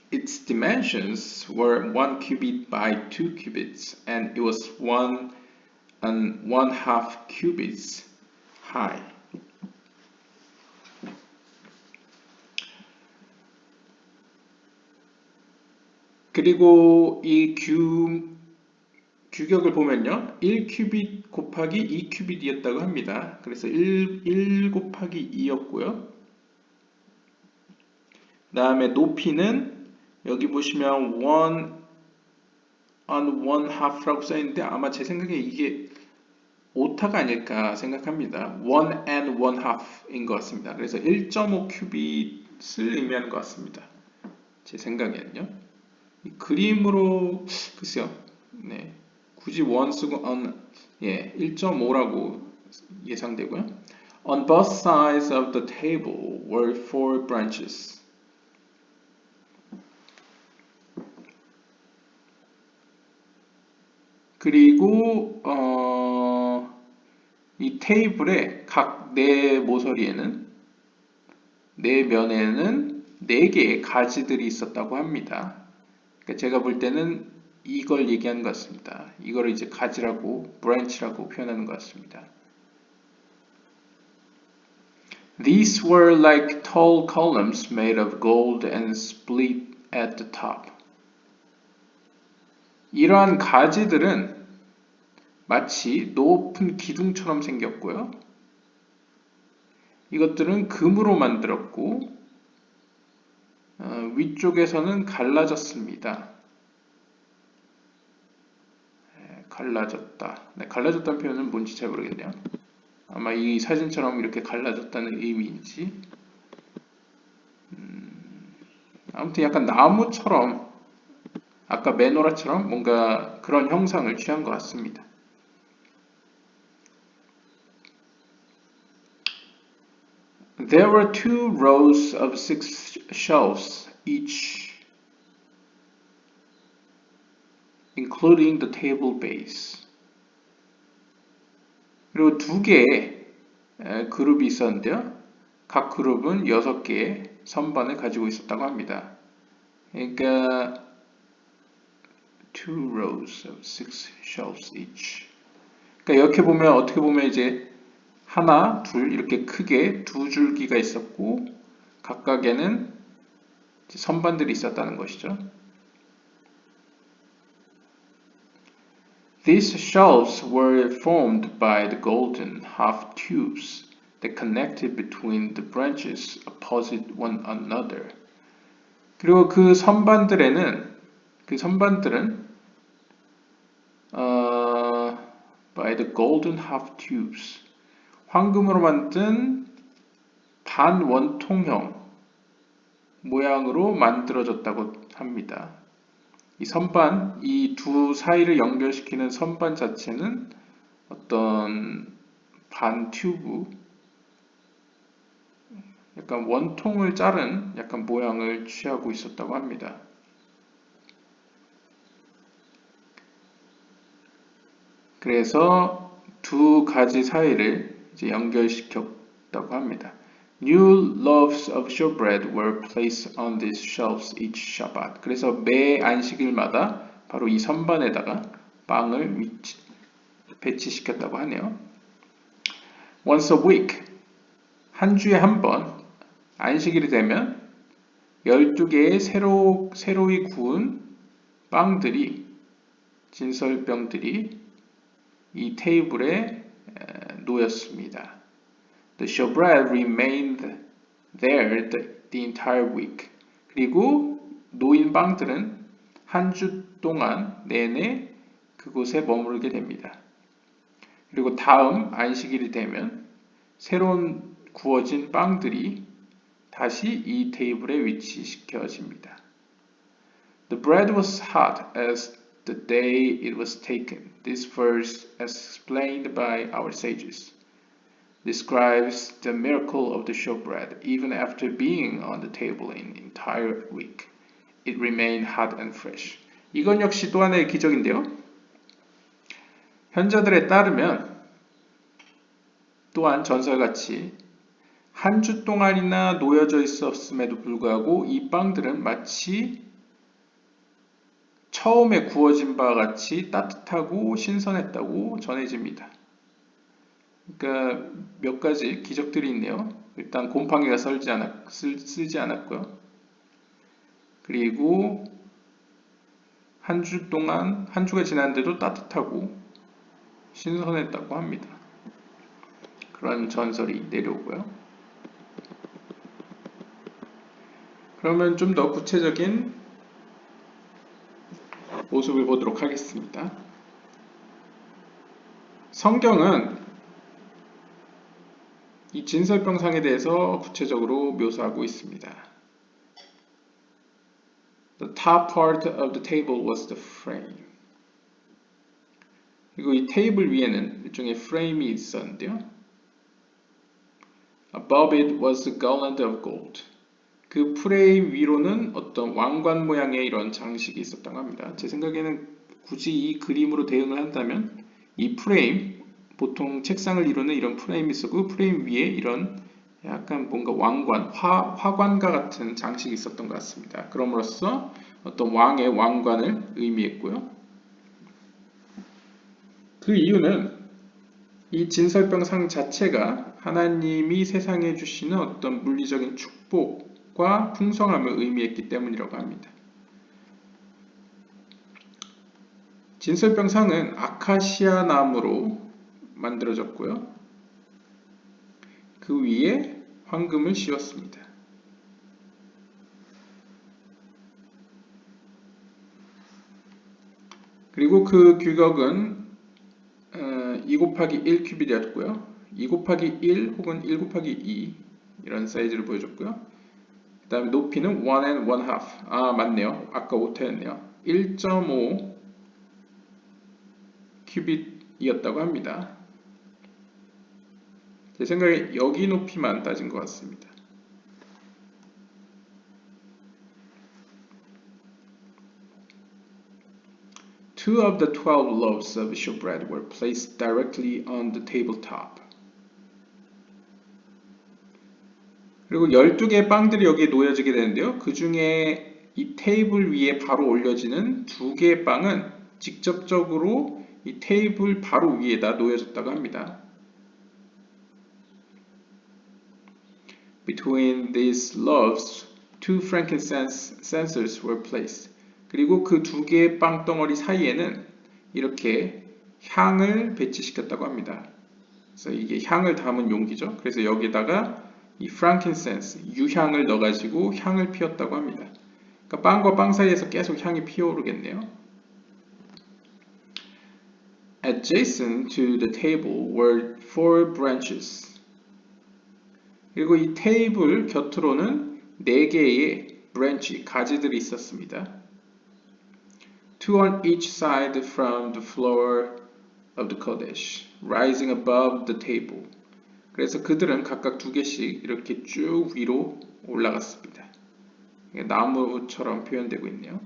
Its dimensions were 1 cubit by 2 cubits, and it was 1 and 1/2 cubits high. 그리고 이 규격을 보면요. 1큐빗 곱하기 2큐빗이었다고 합니다. 그래서 1 곱하기 2였고요. 그 다음에 높이는 여기 보시면 1 on 1/2라고 써있는데 아마 제 생각에 이게 오타가 아닐까 생각합니다. 1 and 1/2인 것 같습니다. 그래서 1.5 큐빗을 의미하는 것 같습니다. 제 생각에는요. 이 그림으로 글쎄요. 네. 굳이 1 쓰고 on 1.5라고 예상되고요. On both sides of the table were 4 branches. 그리고 이 테이블의 각 네 모서리에는 네 면에는 4개의 가지들이 있었다고 합니다. 그러니까 제가 볼 때는 이걸 얘기하는 것 같습니다. 이걸 이제 가지라고, branch라고 표현하는 것 같습니다. These were like tall columns made of gold and split at the top. 이러한 가지들은 마치 높은 기둥처럼 생겼고요. 이것들은 금으로 만들었고 위쪽에서는 갈라졌습니다. 갈라졌다. 네, 갈라졌다는 표현은 뭔지 잘 모르겠네요. 아마 이 사진처럼 이렇게 갈라졌다는 의미인지 아무튼 약간 나무처럼 아까 메노라처럼 뭔가 그런 형상을 취한 것 같습니다. There were 2 rows of 6 shelves each, including the table base. 그리고 2개의 그룹이 있었는데요. 각 그룹은 6개의 선반을 가지고 있었다고 합니다. 그러니까 2 rows of 6 shelves each. 그러니까 이렇게 보면 어떻게 보면 이제 하나, 둘 이렇게 크게 2줄기가 있었고 각각에는 선반들이 있었다는 것이죠. These shelves were formed by the golden half tubes that connected between the branches opposite one another. 그리고 그 선반들은 by the golden half tubes 황금으로 만든 반원통형 모양으로 만들어졌다고 합니다. 이 선반, 이 두 사이를 연결시키는 선반 자체는 어떤 반 튜브, 약간 원통을 자른 약간 모양을 취하고 있었다고 합니다. 그래서 두 가지 사이를 이제 연결시켰다고 합니다. New loaves of showbread were placed on these shelves each Shabbat. 그래서 매 안식일마다 바로 이 선반에다가 빵을 배치시켰다고 하네요. Once a week, 한 주에 한 번 안식일이 되면 12개의 새로이 구운 빵들이, 진설병들이 이 테이블에 놓였습니다. The showbread remained there the entire week. 그리고 놓인 빵들은 한 주 동안 내내 그곳에 머무르게 됩니다. 그리고 다음 안식일이 되면 새로운 구워진 빵들이 다시 이 테이블에 위치시켜집니다. The bread was hot as the day it was taken. This verse, as explained by our sages, describes the miracle of the showbread. Even after being on the table an entire week, it remained hot and fresh. 이건 역시 또 하나의 기적인데요. 현자들에 따르면 또한 전설같이 한 주 동안이나 놓여져 있었음에도 불구하고 이 빵들은 마치 처음에 구워진 바와 같이 따뜻하고 신선했다고 전해집니다. 그러니까 몇 가지 기적들이 있네요. 일단 곰팡이가 쓰지 않았고요. 그리고 한 주가 지났는데도 따뜻하고 신선했다고 합니다. 그런 전설이 내려오고요. 그러면 좀 더 구체적인 모습을 보도록 하겠습니다. 성경은 이 진설병상에 대해서 구체적으로 묘사하고 있습니다. The top part of the table was the frame. 그리고 이 테이블 위에는 일종의 프레임이 있었는데요. Above it was a garland of gold. 그 프레임 위로는 어떤 왕관 모양의 이런 장식이 있었다고 합니다. 제 생각에는 굳이 이 그림으로 대응을 한다면 이 프레임, 보통 책상을 이루는 이런 프레임이 있었고 프레임 위에 이런 약간 뭔가 왕관, 화관과 같은 장식이 있었던 것 같습니다. 그럼으로써 어떤 왕의 왕관을 의미했고요. 그 이유는 이 진설병상 자체가 하나님이 세상에 주시는 어떤 물리적인 축복과 풍성함을 의미했기 때문이라고 합니다. 진설병상은 아카시아 나무로 만들어졌고요. 그 위에 황금을 씌웠습니다. 그리고 그 규격은 2 곱하기 1 큐빗이었고요. 2 곱하기 1 혹은 1 곱하기 2 이런 사이즈를 보여줬고요. 그 다음에 높이는 1 and 1 half. 아 맞네요. 아까 오타였네요. 1.5 큐빗이었다고 합니다. 제 생각에 여기 높이만 따진 것 같습니다. Two of the 12 loaves of showbread were placed directly on the tabletop. 그리고 12개의 빵들이 여기에 놓여지게 되는데요. 그 중에 이 테이블 위에 바로 올려지는 2개의 빵은 직접적으로 이 테이블 바로 위에다 놓여졌다고 합니다. Between these loaves, 2 frankincense censers were placed. 그리고 그 2개의 빵덩어리 사이에는 이렇게 향을 배치시켰다고 합니다. 그래서 이게 향을 담은 용기죠. 그래서 여기다가 이 frankincense, 유향을 넣어가지고 향을 피웠다고 합니다. 그러니까 빵과 빵 사이에서 계속 향이 피어오르겠네요. Adjacent to the table were 4 branches. 그리고 이 테이블 곁으로는 4개의 branch, 가지들이 있었습니다. 2 on each side from the floor of the kodesh, rising above the table. 그래서 그들은 각각 2개씩 이렇게 쭉 위로 올라갔습니다. 나무처럼 표현되고 있네요.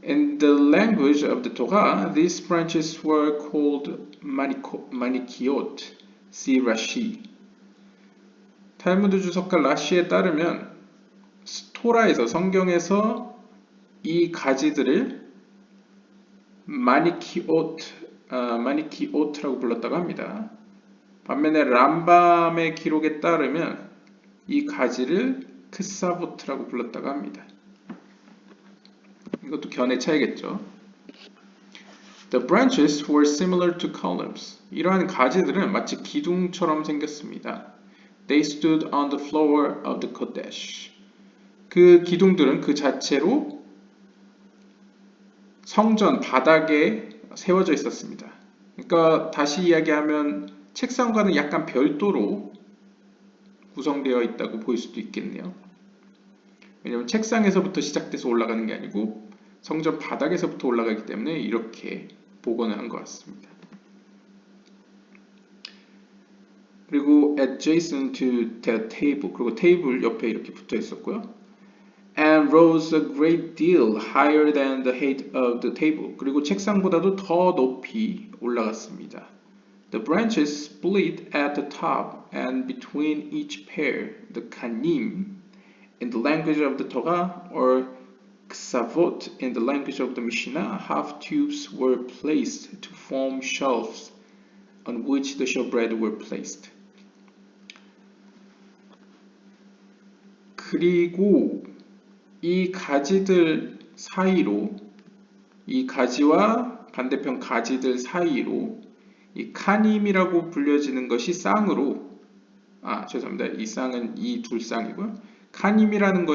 In the language of the Torah, these branches were called manikiot, see Rashi. 탈무드 주석가 라시에 따르면 토라에서 성경에서 이 가지들을 마니키오트라고 불렀다고 합니다. 반면에 람밤의 기록에 따르면 이 가지를 크사보트라고 불렀다고 합니다. 이것도 견해 차이겠죠. The branches were similar to columns. 이러한 가지들은 마치 기둥처럼 생겼습니다. They stood on the floor of the kodesh. 그 기둥들은 그 자체로 성전 바닥에 세워져 있었습니다. 그러니까 다시 이야기하면 책상과는 약간 별도로 구성되어 있다고 볼 수도 있겠네요. 왜냐하면 책상에서부터 시작돼서 올라가는 게 아니고 성전 바닥에서부터 올라가기 때문에 이렇게 복원을 한 것 같습니다. 그리고 adjacent to the table, 그리고 테이블 옆에 이렇게 붙어 있었고요. And rose a great deal higher than the height of the table. 그리고 책상보다도 더 높이 올라갔습니다. The branches split at the top, and between each pair, the kanim, in the language of the Torah, or Ksavot, in the language of the Mishnah, half tubes were placed to form shelves on which the showbread were placed. 그리고 이 가지들 사이로, 이 가지와 반대편 가지들 사이로 이 카님이라고 불려지는 것이 쌍으로, 죄송합니다. 이 쌍은 이 둘 쌍이고요. 카님이라는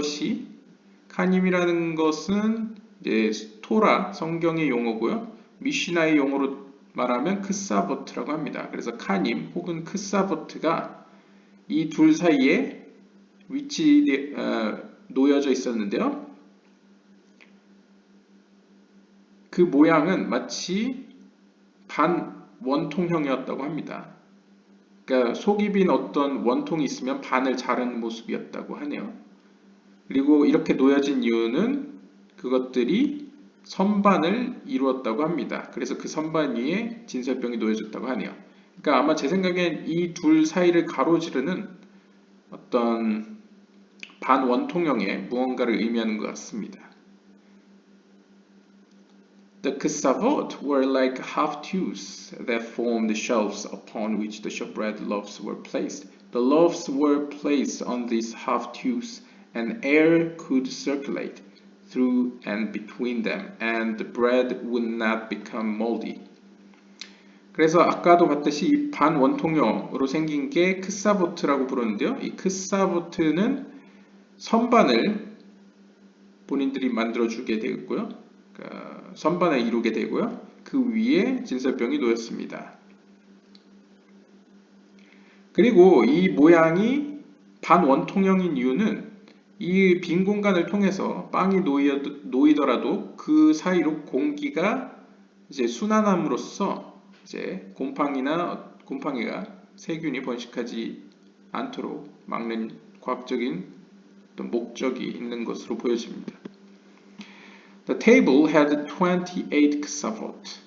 것은 이제 토라 성경의 용어고요. 미시나의 용어로 말하면 크사버트라고 합니다. 그래서 카님 혹은 크사버트가 이 둘 사이에 놓여져 있었는데요. 그 모양은 마치 반 원통형이었다고 합니다. 그러니까 속이 빈 어떤 원통이 있으면 반을 자르는 모습이었다고 하네요. 그리고 이렇게 놓여진 이유는 그것들이 선반을 이루었다고 합니다. 그래서 그 선반 위에 진설병이 놓여졌다고 하네요. 그러니까 아마 제 생각엔 이 둘 사이를 가로지르는 어떤 반원통형의 무언가를 의미하는 것 같습니다. The ksavot were like half tubes that formed the shelves upon which the showbread loaves were placed. The loaves were placed on these half tubes, and air could circulate through and between them, and the bread would not become moldy. 그래서 아까도 봤듯이 이 반원통형으로 생긴 게 크사보트라고 부르는데요. 이 크사보트는 선반을 본인들이 만들어주게 되었고요. 그러니까 선반을 이루게 되고요. 그 위에 진설병이 놓였습니다. 그리고 이 모양이 반원통형인 이유는 이 빈 공간을 통해서 빵이 놓이더라도 그 사이로 공기가 이제 순환함으로써 이제 곰팡이가 세균이 번식하지 않도록 막는 과학적인 어떤 목적이 있는 것으로 보여집니다. The table had 28 ksavot.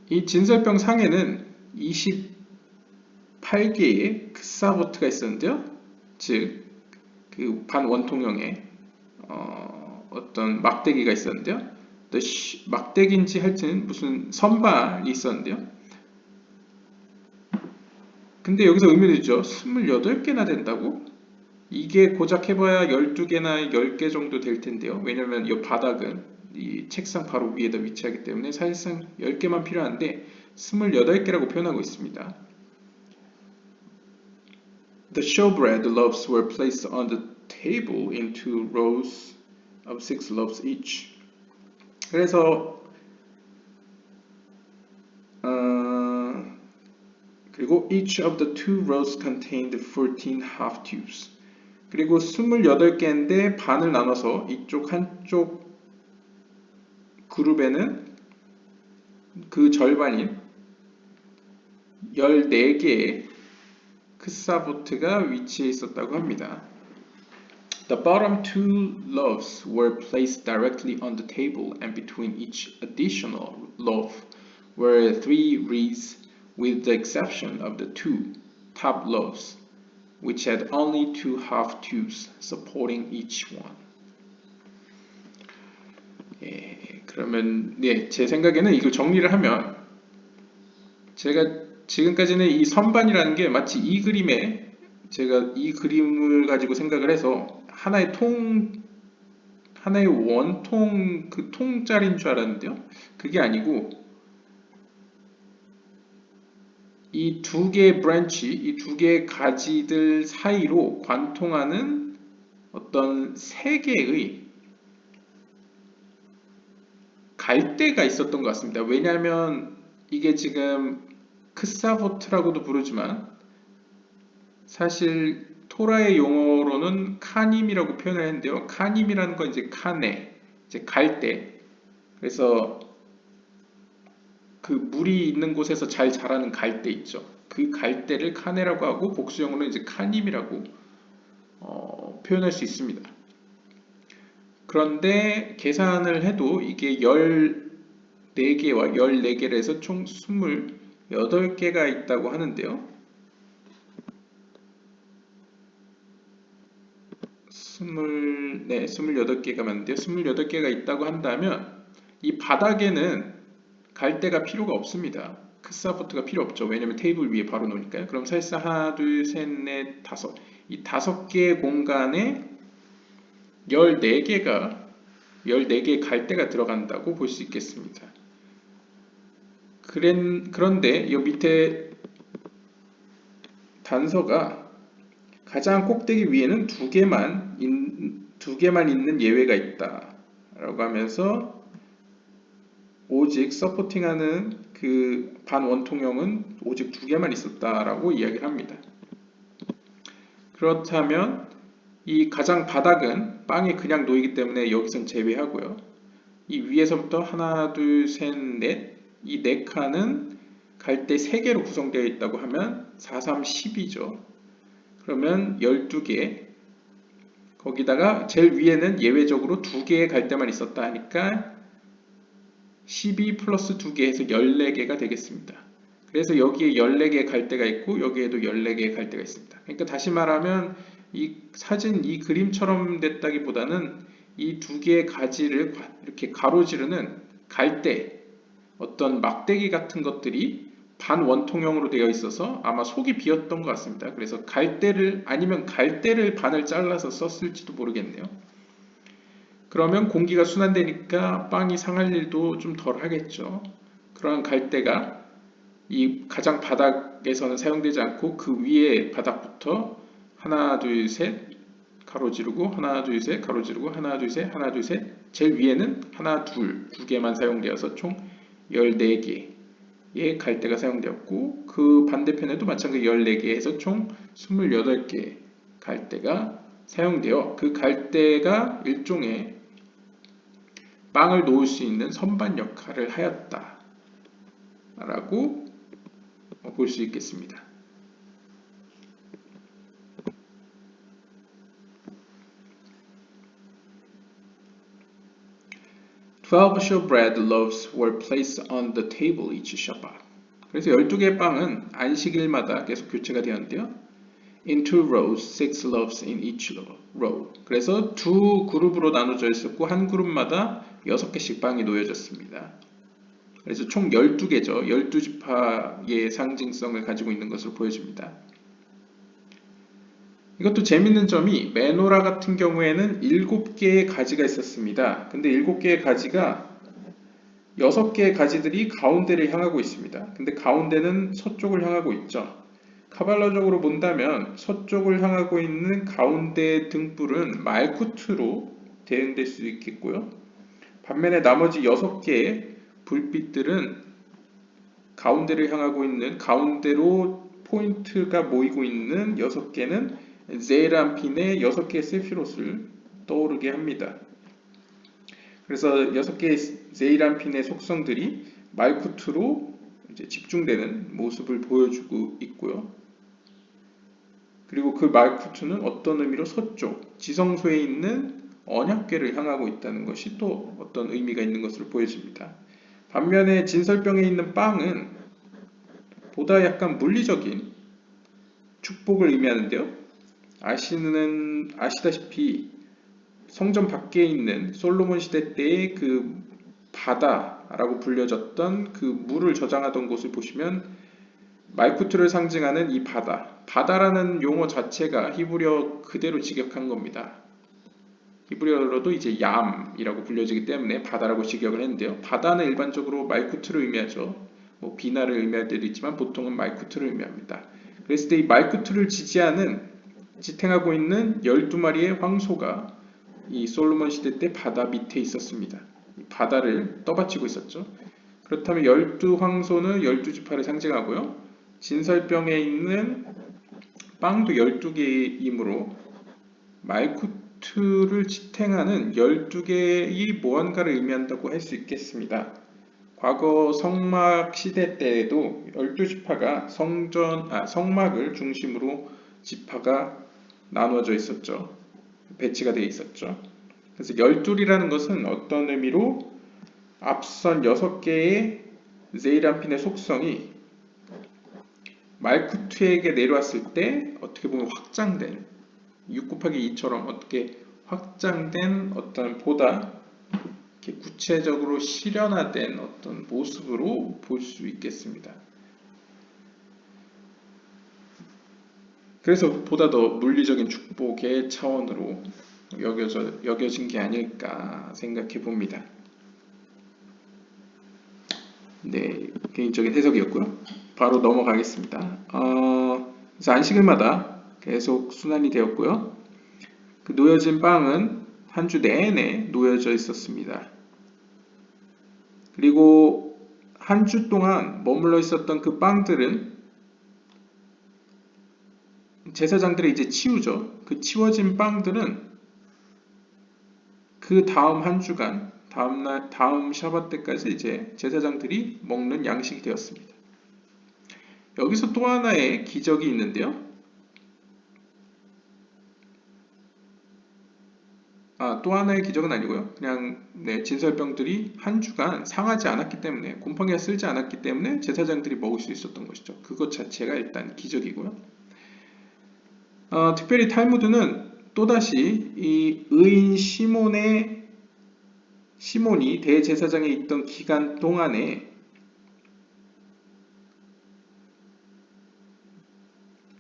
이 진설병 상에는 28개의 크사보트가 있었는데요. 즉, 그 반원통형의 어떤 막대기가 있었는데요. 막대기인지 하여튼 무슨 선반이 있었는데요. 근데 여기서 의문이 있죠. 28개나 된다고? 이게 고작 해봐야 12개나 10개 정도 될 텐데요. 왜냐면 이 바닥은 이 책상 바로 위에다 위치하기 때문에 사실상 10개만 필요한데 28개라고 표현하고 있습니다. The showbread loaves were placed on the table in 2 rows of 6 loaves each. 그래서 그리고 each of the 2 rows contained 14 half tubes. 그리고 28개인데 반을 나눠서 이쪽 한쪽 그룹에는 그 절반인 14개의 크사보트가 위치해 있었다고 합니다. The bottom 2 loaves were placed directly on the table, and between each additional loaf were 3 wreaths, with the exception of the 2 top loaves, which had only 2 half tubes supporting each one. 그러면 제 생각에는 이걸 정리를 하면 제가 지금까지는 이 선반이라는 게 마치 이 그림에 제가 이 그림을 가지고 생각을 해서 하나의 원통 그 통짜리인 줄 알았는데요. 그게 아니고 이 두 개의 브랜치, 이 두 개의 가지들 사이로 관통하는 어떤 세 개의 갈대가 있었던 것 같습니다. 왜냐하면 이게 지금 크사보트라고도 부르지만 사실 토라의 용어로는 카님이라고 표현을 했는데요. 카님이라는 건 이제 카네, 이제 갈대. 그래서 그 물이 있는 곳에서 잘 자라는 갈대 있죠. 그 갈대를 카네라고 하고 복수형으로 이제 카님이라고 표현할 수 있습니다. 그런데 계산을 해도 이게 14개와 14개를 해서 총 28개가 있다고 하는데요. 28개가 맞는데요. 28개가 있다고 한다면 이 바닥에는 갈대가 필요가 없습니다. 크사포트가 필요 없죠. 왜냐면 테이블 위에 바로 놓으니까요. 그럼 사실상 하나, 둘, 셋, 넷, 다섯. 이 5개의 공간에 14개의 갈대가 들어간다고 볼 수 있겠습니다. 그런데 이 밑에 단서가 가장 꼭대기 위에는 두 개만 있는 예외가 있다 라고 하면서 오직 서포팅하는 그 반원통형은 오직 2개만 있었다라고 이야기를 합니다. 그렇다면 이 가장 바닥은 빵에 그냥 놓이기 때문에 여기선 제외하고요. 이 위에서부터 하나, 둘, 셋, 넷, 이 4칸은 갈대 3개로 구성되어 있다고 하면 4, 3, 10이죠. 그러면 12개, 거기다가 제일 위에는 예외적으로 2개의 갈대만 있었다 하니까 12 플러스 2개 해서 14개가 되겠습니다. 그래서 여기에 14개의 갈대가 있고 여기에도 14개의 갈대가 있습니다. 그러니까 다시 말하면 이 사진, 이 그림처럼 됐다기보다는 이 2개의 가지를 이렇게 가로지르는 갈대, 어떤 막대기 같은 것들이 반원통형으로 되어 있어서 아마 속이 비었던 것 같습니다. 그래서 갈대를, 아니면 갈대를 반을 잘라서 썼을지도 모르겠네요. 그러면 공기가 순환되니까 빵이 상할 일도 좀 덜 하겠죠. 그러한 갈대가 이 가장 바닥에서는 사용되지 않고 그 위에 바닥부터 하나, 둘, 셋 가로지르고 하나, 둘, 셋 가로지르고 하나, 둘, 셋 하나, 둘, 셋 제일 위에는 하나, 둘, 2개만 사용되어서 총 14개의 갈대가 사용되었고 그 반대편에도 마찬가지 14개에서 총 28개의 갈대가 사용되어 그 갈대가 일종의 빵을 놓을 수 있는 선반 역할을 하였다 라고 볼 수 있겠습니다. Twelve showbread loaves were placed on the table each Shabbat. 그래서 12개의 빵은 안식일마다 계속 교체가 되었는데요. In two rows, 6 loaves in each row. 그래서 두 그룹으로 나눠져 있었고 한 그룹마다 6개씩 빵이 놓여졌습니다. 그래서 총 12개죠. 12지파의 상징성을 가지고 있는 것을 보여줍니다. 이것도 재밌는 점이 메노라 같은 경우에는 7개의 가지가 있었습니다. 근데 7개의 가지가 6개의 가지들이 가운데를 향하고 있습니다. 근데 가운데는 서쪽을 향하고 있죠. 카발라적으로 본다면 서쪽을 향하고 있는 가운데 등불은 말쿠트로 대응될 수 있겠고요. 반면에 나머지 6개의 불빛들은 가운데를 향하고 있는, 가운데로 포인트가 모이고 있는 6개는 제이란핀의 6개의 세피롯을 떠오르게 합니다. 그래서 6개의 제이란핀의 속성들이 말쿠트로 이제 집중되는 모습을 보여주고 있고요. 그리고 그 말쿠트는 어떤 의미로 서쪽, 지성소에 있는 언약궤를 향하고 있다는 것이 또 어떤 의미가 있는 것으로 보여집니다. 반면에 진설병에 있는 빵은 보다 약간 물리적인 축복을 의미하는데요. 아시다시피 성전 밖에 있는 솔로몬 시대 때의 그 바다라고 불려졌던 그 물을 저장하던 곳을 보시면 말쿠트를 상징하는 이 바다라는 용어 자체가 히브리어 그대로 직역한 겁니다. 히브리어로도 이제 얌이라고 불려지기 때문에 바다라고 직역을 했는데요. 바다는 일반적으로 말쿠트를 의미하죠. 뭐 비나를 의미할 때도 있지만 보통은 말쿠트를 의미합니다. 그랬을 때 이 말쿠트를 지탱하고 있는 12마리의 황소가 이 솔로몬 시대 때 바다 밑에 있었습니다. 바다를 떠받치고 있었죠. 그렇다면 12황소는 12지파를 상징하고요. 진설병에 있는 빵도 12개이므로 말쿠트를 지탱하는 12개의 무언가를 의미한다고 할 수 있겠습니다. 과거 성막 시대 때에도 12지파가 성막을 중심으로 지파가 나누어져 있었죠. 배치가 되어 있었죠. 그래서 12이라는 것은 어떤 의미로 앞선 6개의 제이란핀의 속성이 말쿠트에게 내려왔을 때 어떻게 보면 확장된 6 곱하기 2처럼 어떻게 확장된 어떤 보다 이렇게 구체적으로 실현화된 어떤 모습으로 볼 수 있겠습니다. 그래서 보다 더 물리적인 축복의 차원으로 여겨진 게 아닐까 생각해 봅니다. 네, 개인적인 해석이었고요. 바로 넘어가겠습니다. 그래서 안식일마다 계속 순환이 되었고요. 그 놓여진 빵은 한 주 내내 놓여져 있었습니다. 그리고 한 주 동안 머물러 있었던 그 빵들은 제사장들이 이제 치우죠. 그 치워진 빵들은 그 다음 한 주간, 다음 샤bat 때까지 이제 제사장들이 먹는 양식이 되었습니다. 여기서 또 하나의 기적이 있는데요. 또 하나의 기적은 아니고요. 그냥 진설병들이 한 주간 상하지 않았기 때문에, 곰팡이가 쓸지 않았기 때문에 제사장들이 먹을 수 있었던 것이죠. 그것 자체가 일단 기적이고요. 특별히 탈무드는 또다시 이 의인 시몬이 대제사장에 있던 기간 동안에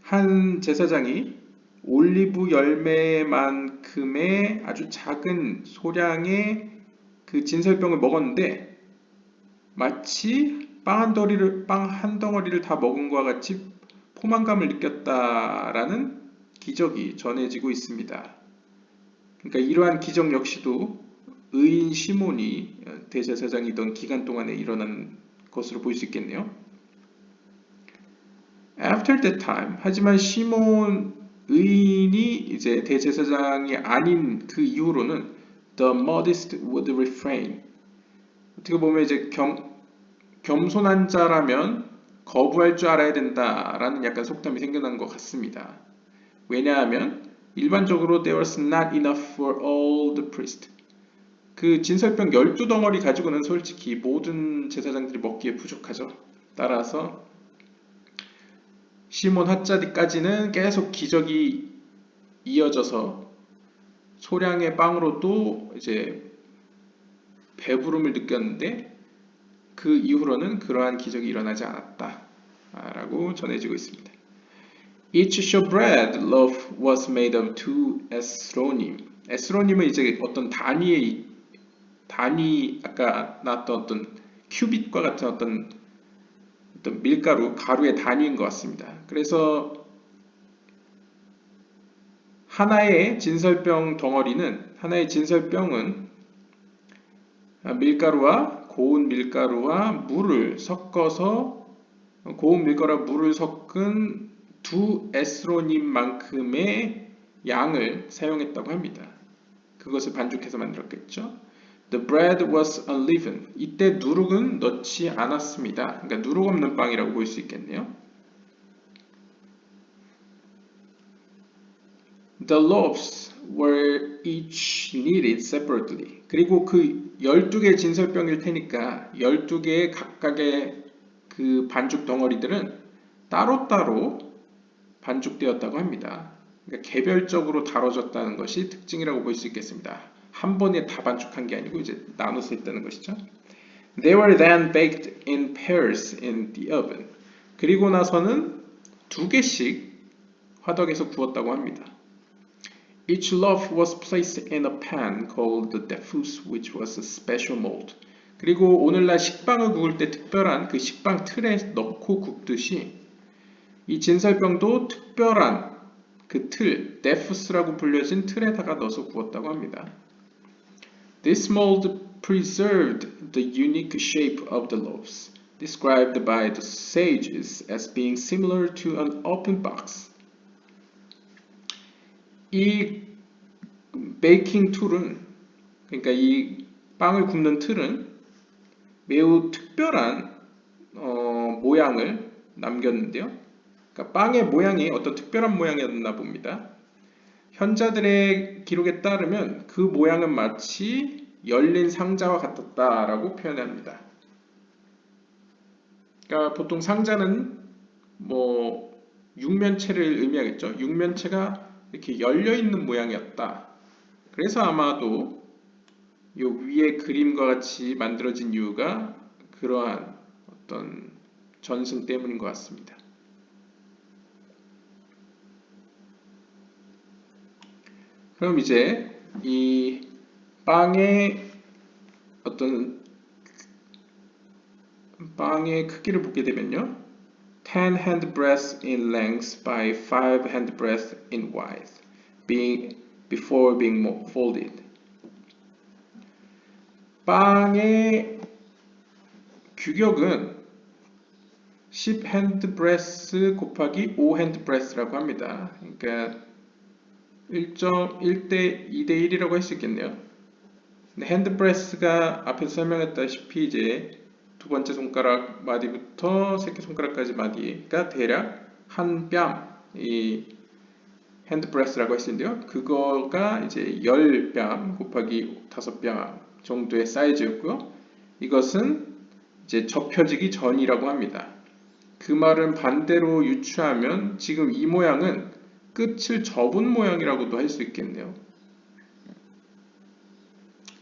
한 제사장이 올리브 열매만큼의 아주 작은 소량의 그 진설병을 먹었는데 마치 빵 한 덩어리를 다 먹은 것과 같이 포만감을 느꼈다라는 기적이 전해지고 있습니다. 그러니까 이러한 기적 역시도 의인 시몬이 대제사장이던 기간 동안에 일어난 것으로 볼 수 있겠네요. After that time, 하지만 시몬 의인이 이제 대제사장이 아닌 그 이후로는 the modest would refrain. 어떻게 보면 이제 겸손한 자라면 거부할 줄 알아야 된다라는 약간 속담이 생겨난 것 같습니다. 왜냐하면 일반적으로 there was not enough for all the priests. 그 진설병 12덩어리 가지고는 솔직히 모든 제사장들이 먹기에 부족하죠. 따라서 시몬 핫자디까지는 계속 기적이 이어져서 소량의 빵으로도 이제 배부름을 느꼈는데 그 이후로는 그러한 기적이 일어나지 않았다라고 전해지고 있습니다. Each showbread loaf was made of 2 esronim. 에스로님은 이제 어떤 단위 아까 나왔던 어떤 큐빗과 같은 어떤 가루의 단위인 것 같습니다. 그래서 하나의 진설병은 고운 밀가루와 물을 섞어서 고운 밀가루와 물을 섞은 2 에스로님만큼의 양을 사용했다고 합니다. 그것을 반죽해서 만들었겠죠. The bread was unleavened. 이때 누룩은 넣지 않았습니다. 그러니까 누룩 없는 빵이라고 볼 수 있겠네요. The loaves were each kneaded separately. 그리고 그 12개의 진설병일 테니까 12개의 각각의 그 반죽 덩어리들은 따로따로 반죽되었다고 합니다. 그러니까 개별적으로 다뤄졌다는 것이 특징이라고 볼 수 있겠습니다. 한 번에 다 반죽한 게 아니고 이제 나눠서 했다는 것이죠. They were then baked in pairs in the oven. 그리고 나서는 2개씩 화덕에서 구웠다고 합니다. Each loaf was placed in a pan called the defus, which was a special mold. 그리고 오늘날 식빵을 구울 때 특별한 그 식빵 틀에 넣고 굽듯이 이 진설병도 특별한 그 틀, defus라고 불려진 틀에다가 넣어서 구웠다고 합니다. This mold preserved the unique shape of the loaves, described by the sages as being similar to an open box. 이 베이킹 툴은, 그러니까 이 빵을 굽는 틀은 매우 특별한 모양을 남겼는데요. 그러니까 빵의 모양이 어떤 특별한 모양이었나 봅니다. 현자들의 기록에 따르면 그 모양은 마치 열린 상자와 같았다라고 표현합니다. 그러니까 보통 상자는 육면체를 의미하겠죠. 육면체가 이렇게 열려 있는 모양이었다. 그래서 아마도 요 위에 그림과 같이 만들어진 이유가 그러한 어떤 전승 때문인 것 같습니다. 그럼 이제 이 빵의 어떤 빵의 크기를 보게 되면요. 10 handbreadths in length by 5 handbreadths in width, before being folded. 빵의 규격은 10 handbreadths 곱하기 5 handbreadths라고 합니다. 그러니까 1.1대 2대 1이라고 할 수 있겠네요. handbreadths가 앞에서 설명했다시피 이제 두 번째 손가락 마디부터 새끼손가락까지 마디가 대략 한 뺨, 이 핸드브레스라고 했는데요. 그거가 이제 10뺨 곱하기 5뺨 정도의 사이즈였고요. 이것은 이제 접혀지기 전이라고 합니다. 그 말은 반대로 유추하면 지금 이 모양은 끝을 접은 모양이라고도 할 수 있겠네요.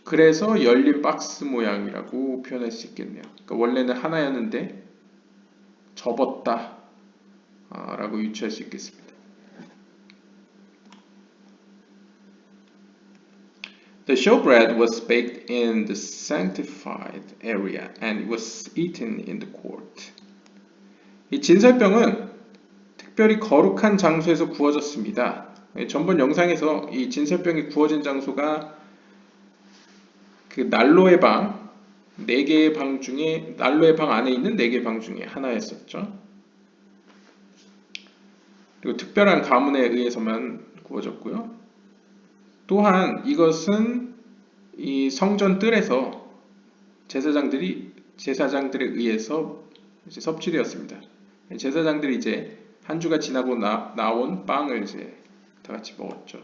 그래서 열린 박스 모양이라고 표현할 수 있겠네요. 그러니까 원래는 하나였는데 접었다 라고 유추할 수 있겠습니다. The showbread was baked in the sanctified area and it was eaten in the court. 이 진설병은 특별히 거룩한 장소에서 구워졌습니다. 전번 영상에서 이 진설병이 구워진 장소가 그 난로의 방, 4개의 방 중에 난로의 방 안에 있는 4개의 방 중에 하나였었죠. 그리고 특별한 가문에 의해서만 구워졌고요. 또한 이것은 이 성전 뜰에서 제사장들에 의해서 이제 섭취되었습니다. 제사장들이 이제 한 주가 지나고 나온 빵을 이제 다 같이 먹었죠.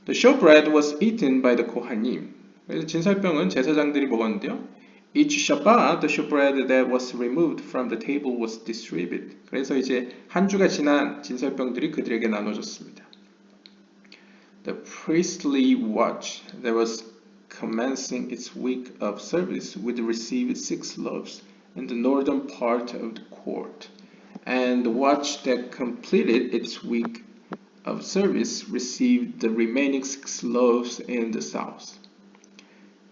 The showbread was eaten by the Kohanim. 그래서 진설병은 제사장들이 먹었는데요. Each Shabbat, the showbread that was removed from the table was distributed. 그래서 이제 한 주가 지난 진설병들이 그들에게 나눠졌습니다. The priestly watch that was commencing its week of service would receive 6 loaves in the northern part of the court, and the watch that completed its week of service received the remaining 6 loaves in the south.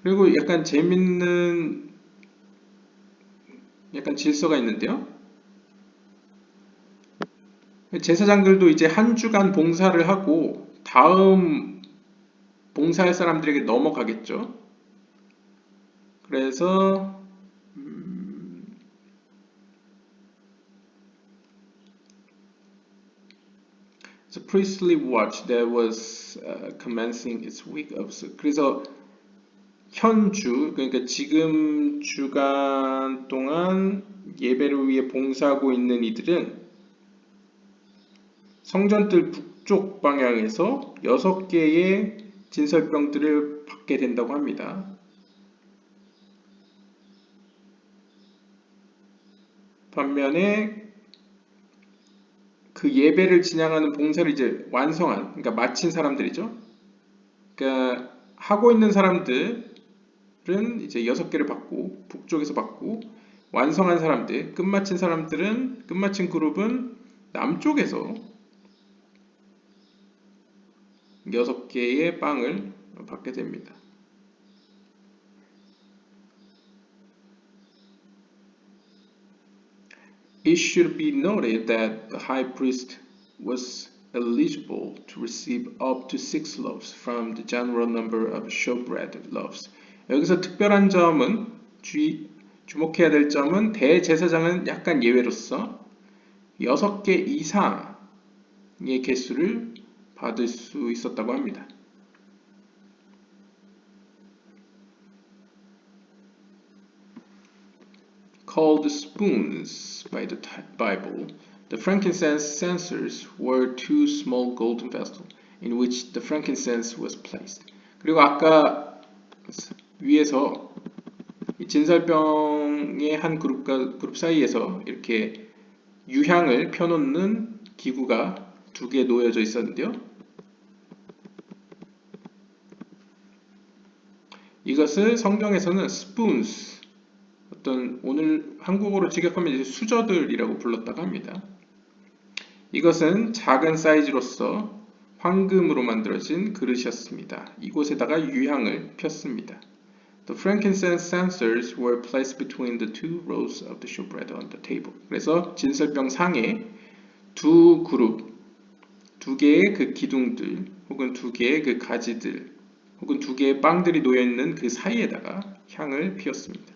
그리고 약간 재밌는 질서가 있는데요. 제사장들도 이제 한 주간 봉사를 하고 다음 봉사할 사람들에게 넘어가겠죠. 그래서 The priestly watch that was commencing its week of service. 그래서 현주, 그러니까 지금 주간 동안 예배를 위해 봉사하고 있는 이들은 성전뜰 북쪽 방향에서 6개의 진설병들을 받게 된다고 합니다. 반면에 그 예배를 진행하는 봉사를 이제 완성한, 그러니까 마친 사람들이죠. 그러니까 하고 있는 사람들은 이제 6개를 받고 북쪽에서 받고, 완성한 사람들, 끝마친 그룹은 남쪽에서 6개의 빵을 받게 됩니다. It should be noted that the high priest was eligible to receive up to 6 loaves from the general number of showbread loaves. 여기서 특별한 점은 주목해야 될 점은 대제사장은 약간 예외로서 6개 이상의 개수를 받을 수 있었다고 합니다. Called spoons by the Bible, the frankincense censers were 2 small golden vessels in which the frankincense was placed. 그리고 아까 위에서 이 진설병의 한 그룹 사이에서 이렇게 유향을 펴놓는 기구가 2개 놓여져 있었는데요. 이것을 성경에서는 spoons, 어떤 오늘 한국어로 직역하면 이제 수저들이라고 불렀다고 합니다. 이것은 작은 사이즈로서 황금으로 만들어진 그릇이었습니다. 이곳에다가 유향을 폈습니다. The frankincense censers were placed between the two rows of the showbread on the table. 그래서 진설병 상에 두 그룹, 두 개의 그 기둥들, 혹은 두 개의 그 가지들, 혹은 두 개의 빵들이 놓여 있는 그 사이에다가 향을 피웠습니다.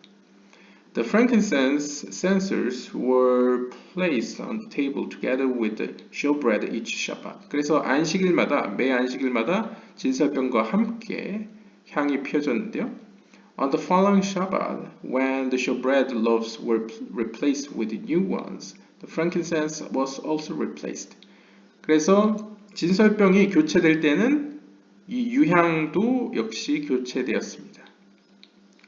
The frankincense censers were placed on the table together with the showbread each Shabbat. 그래서 안식일마다, 매 안식일마다 진설병과 함께 향이 피워졌는데요. On the following Shabbat, when the showbread loaves were replaced with new ones, the frankincense was also replaced. 그래서 진설병이 교체될 때는 이 유향도 역시 교체되었습니다.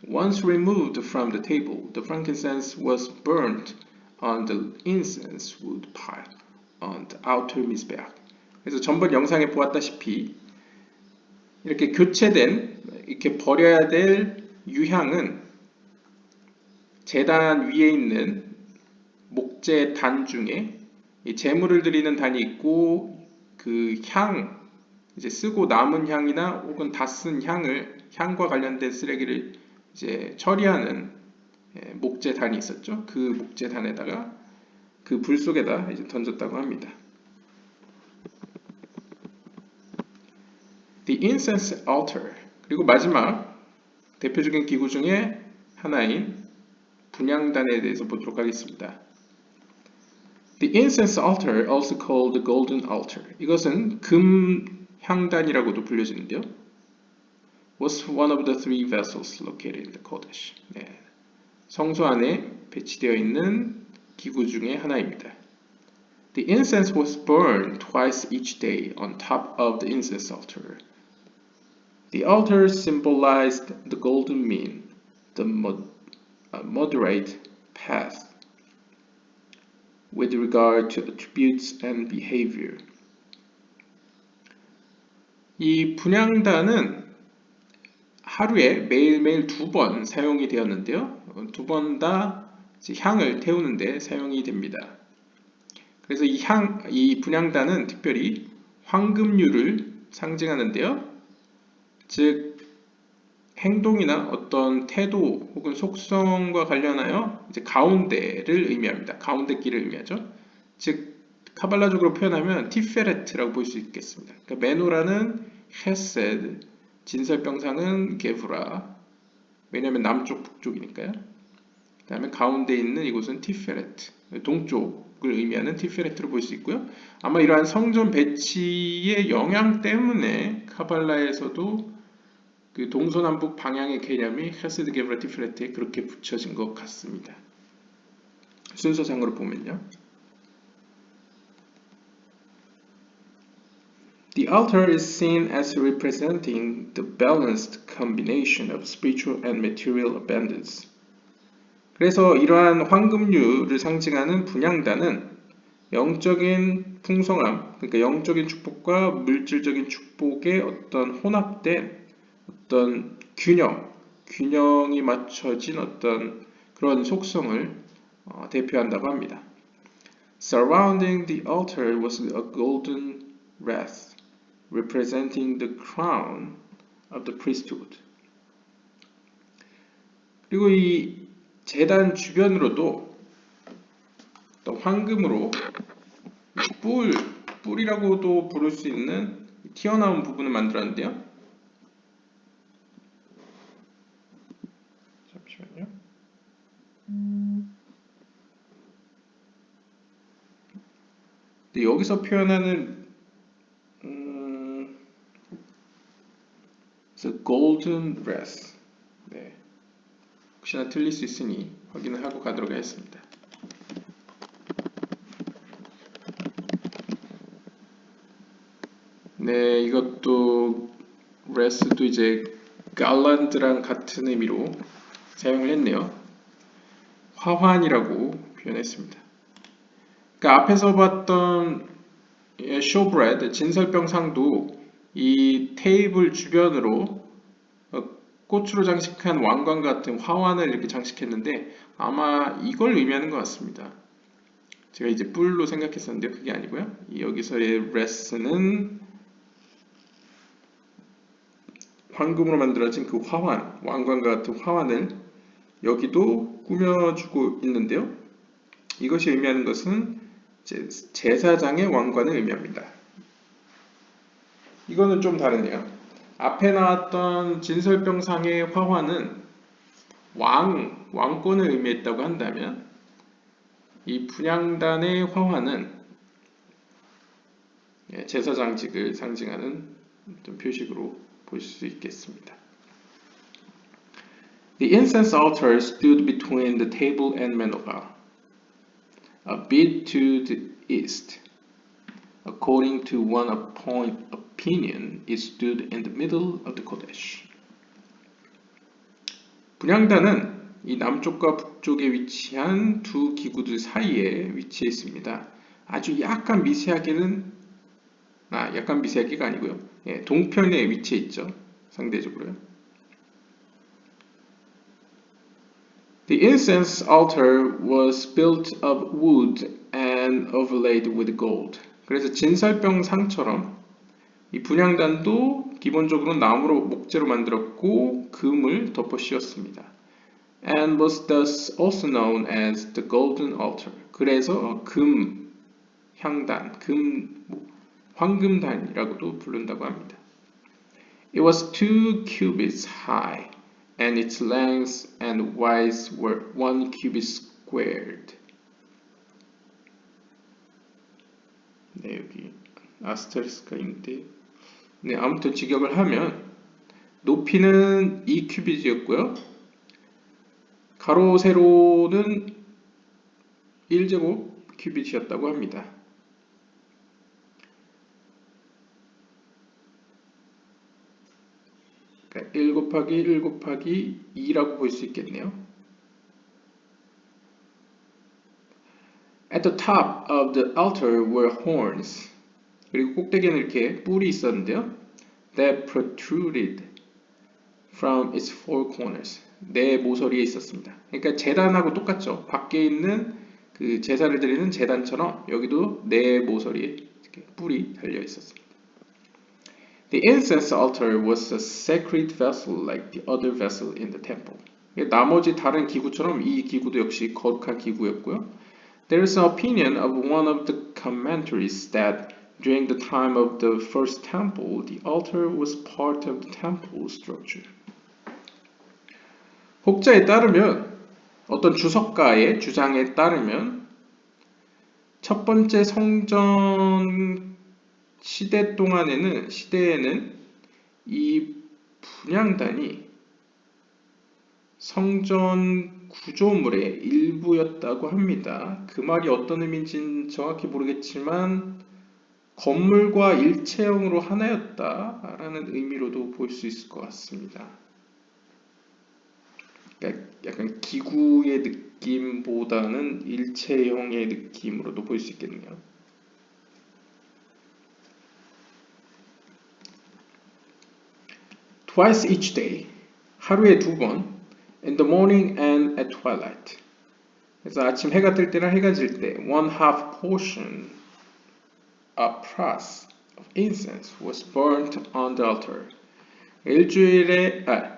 Once removed from the table, the frankincense was burnt on the incense wood pile on the outer mizbeach. 그래서 전번 영상에 보았다시피 이렇게 교체된, 이렇게 버려야 될 유향은 제단 위에 있는 목재 단 중에 이 제물을 드리는 단이 있고 그 향, 이제 쓰고 남은 향이나 혹은 다 쓴 향과 관련된 쓰레기를 이제 처리하는 목재 단이 있었죠. 그 목재 단에다가 그 불 속에다 이제 던졌다고 합니다. The incense altar. 그리고 마지막 대표적인 기구 중에 하나인 분향단에 대해서 보도록 하겠습니다. The incense altar, also called the golden altar. 이것은 금 향단이라고도 불려지는데요. Was one of the three vessels located in the Kodesh. 네. 성소 안에 배치되어 있는 기구 중에 하나입니다. The incense was burned twice each day on top of the incense altar. The altar symbolized the golden mean, the moderate path with regard to attributes and behavior. 이 분향단은 하루에 매일매일 2번 사용이 되었는데요. 2번 다 향을 태우는데 사용이 됩니다. 그래서 이 분향단은 특별히 황금류를 상징하는데요. 즉, 행동이나 어떤 태도 혹은 속성과 관련하여 이제 가운데를 의미합니다. 가운데 길을 의미하죠. 즉, 카발라적으로 표현하면 티페레트라고 볼 수 있겠습니다. 그러니까 메노라는 헤세드, 진설병상은 게브라. 왜냐하면 남쪽 북쪽이니까요. 그 다음에 가운데 있는 이곳은 티페레트, 동쪽을 의미하는 티페레트로 볼 수 있고요. 아마 이러한 성전 배치의 영향 때문에 카발라에서도 그 동서남북 방향의 개념이 헤세드, 게브라, 티페레트에 그렇게 붙여진 것 같습니다. 순서상으로 보면요. The altar is seen as representing the balanced combination of spiritual and material abundance. 그래서 이러한 황금류를 상징하는 분향단은 영적인 풍성함, 그러니까 영적인 축복과 물질적인 축복의 어떤 혼합된 어떤 균형이 맞춰진 어떤 그런 속성을 대표한다고 합니다. Surrounding the altar was a golden wreath, representing the crown of the priesthood. 그리고 이 제단 주변으로도 또 황금으로 뿔이라고도 부를 수 있는 튀어나온 부분을 만들었는데요. 잠시만요. 여기서 표현하는 golden wreath. 네. 혹시나 틀릴 수 있으니 확인을 하고 가도록 하겠습니다. 네, 이것도 wreath도 이제 garland랑 같은 의미로 사용을 했네요. 화환이라고 표현했습니다. 그러니까 앞에서 봤던 showbread, 진설병상도 이 테이블 주변으로 꽃으로 장식한 왕관 같은 화환을 이렇게 장식했는데 아마 이걸 의미하는 것 같습니다. 제가 이제 뿔로 생각했었는데 그게 아니고요. 여기서의 레스는 황금으로 만들어진 그 화환, 왕관과 같은 화환을 여기도 꾸며주고 있는데요. 이것이 의미하는 것은 제사장의 왕관을 의미합니다. 이거는 좀 다르네요. 앞에 나왔던 진설병상의 화환은 왕권을 의미했다고 한다면 이 분향단의 화환은 제사장직을 상징하는 어떤 표식으로 볼 수 있겠습니다. The incense altar stood between the table and menorah, a bit to the east. According to one opinion, it stood in the middle of the Kodesh. 분향단은 이 남쪽과 북쪽에 위치한 두 기구들 사이에 위치해 있습니다. 아주 약간 미세하게가 아니고요. 동편에 위치해 있죠. 상대적으로요. The incense altar was built of wood and overlaid with gold. 그래서 진설병상처럼 이 분향단도 기본적으로 나무로 목재로 만들었고 금을 덮어 씌웠습니다. And was thus also known as the golden altar. 그래서 황금단이라고도 부른다고 합니다. It was 2 cubits high, and its length and width were 1 cubit squared. 네, 여기 아스테리스크가 있는데, 네, 아무튼 직역을 하면 높이는 2큐빗이었고요. 가로 세로는 1제곱 큐빗이었다고 합니다. 그러니까 1 곱하기 1 곱하기 2라고 볼 수 있겠네요. At the top of the altar were horns. 그리고 꼭대기에는 이렇게 뿔이 있었는데요. That protruded from its four corners. 네 모서리에 있었습니다. 그러니까 제단하고 똑같죠. 밖에 있는 그 제사를 드리는 제단처럼 여기도 네 모서리에 이렇게 뿔이 달려 있었습니다. The incense altar was a sacred vessel like the other vessel in the temple. 나머지 다른 기구처럼 이 기구도 역시 거룩한 기구였고요. There is an opinion of one of the commentaries that during the time of the first temple, the altar was part of the temple structure. 혹자에 따르면 어떤 주석가의 주장에 따르면 첫 번째 성전 시대에는 이 분향단이 성전 구조물의 일부였다고 합니다. 그 말이 어떤 의미인지는 정확히 모르겠지만 건물과 일체형으로 하나였다라는 의미로도 볼 수 있을 것 같습니다. 그러니까 약간 기구의 느낌보다는 일체형의 느낌으로도 볼 수 있겠네요. Twice each day, 하루에 2번, in the morning and at twilight. 그래서 아침 해가 뜰 때랑 해가 질 때, 1/2 portion, a pras of incense was burnt on the altar.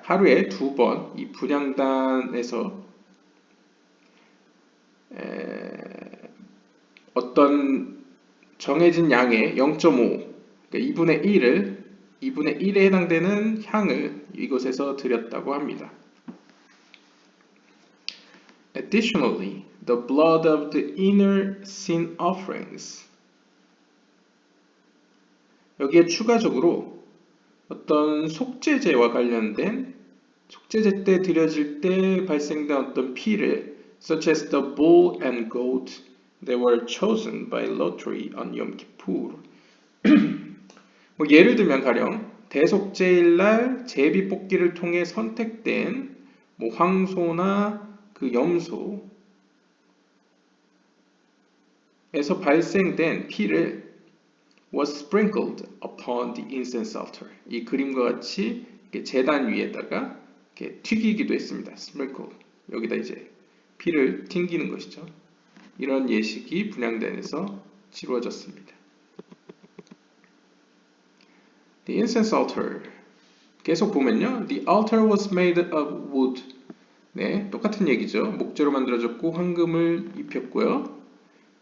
하루에 2번 이 분향단에서 어떤 정해진 양의 0.5, 그러니까 2분의 1에 해당되는 향을 이곳에서 드렸다고 합니다. Additionally, the blood of the inner sin offerings. 여기에 추가적으로 어떤 속죄제와 관련된 속죄제 때 드려질 때 발생된 어떤 피를 such as the bull and goat that were chosen by lottery on Yom Kippur. 뭐 예를 들면 가령 대속죄일 날 제비 뽑기를 통해 선택된 뭐 황소나 그 염소에서 발생된 피를 was sprinkled upon the incense altar. 이 그림과 같이 제단 위에다가 이렇게 튀기기도 했습니다. sprinkle. 여기다 이제 피를 튕기는 것이죠. 이런 예식이 분향단에서 치루어졌습니다. The incense altar. 계속 보면요. The altar was made of wood. 네, 똑같은 얘기죠. 목재로 만들어졌고 황금을 입혔고요.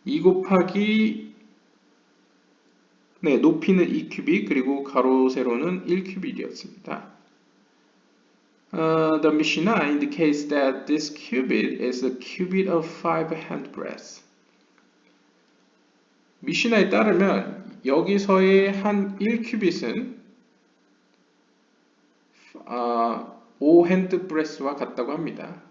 2 곱하기 네, 높이는 2큐빅 그리고 가로 세로는 1큐빅이었습니다. The Mishnah indicates that this cubit is a cubit of 5 handbreadths. 미시나에 따르면 여기서의 한 1큐빗은 5 핸드브레스와 같다고 합니다.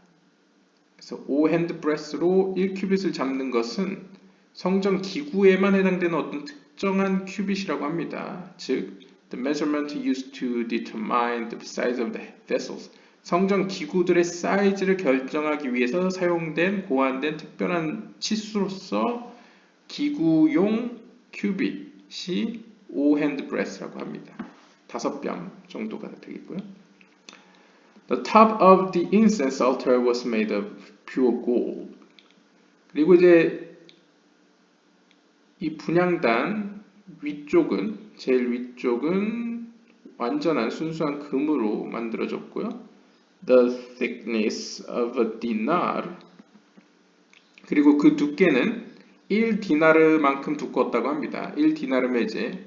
그래서 5 핸드브레스로 1큐빗을 잡는 것은 성전 기구에만 해당되는 어떤 특정한 큐빗이라고 합니다. 즉, the measurement used to determine the size of the vessels. 성전 기구들의 사이즈를 결정하기 위해서 사용된 고안된 특별한 치수로서 기구용 큐빗이 5 핸드브레스라고 합니다. 5뼘 정도가 되겠고요. The top of the incense altar was made of pure gold. 그리고 이제 이 분향단 위쪽은 제일 위쪽은 완전한 순수한 금으로 만들어졌고요. The thickness of a dinar. 그리고 그 두께는 1디나르만큼 두꺼웠다고 합니다. 1디나르면 이제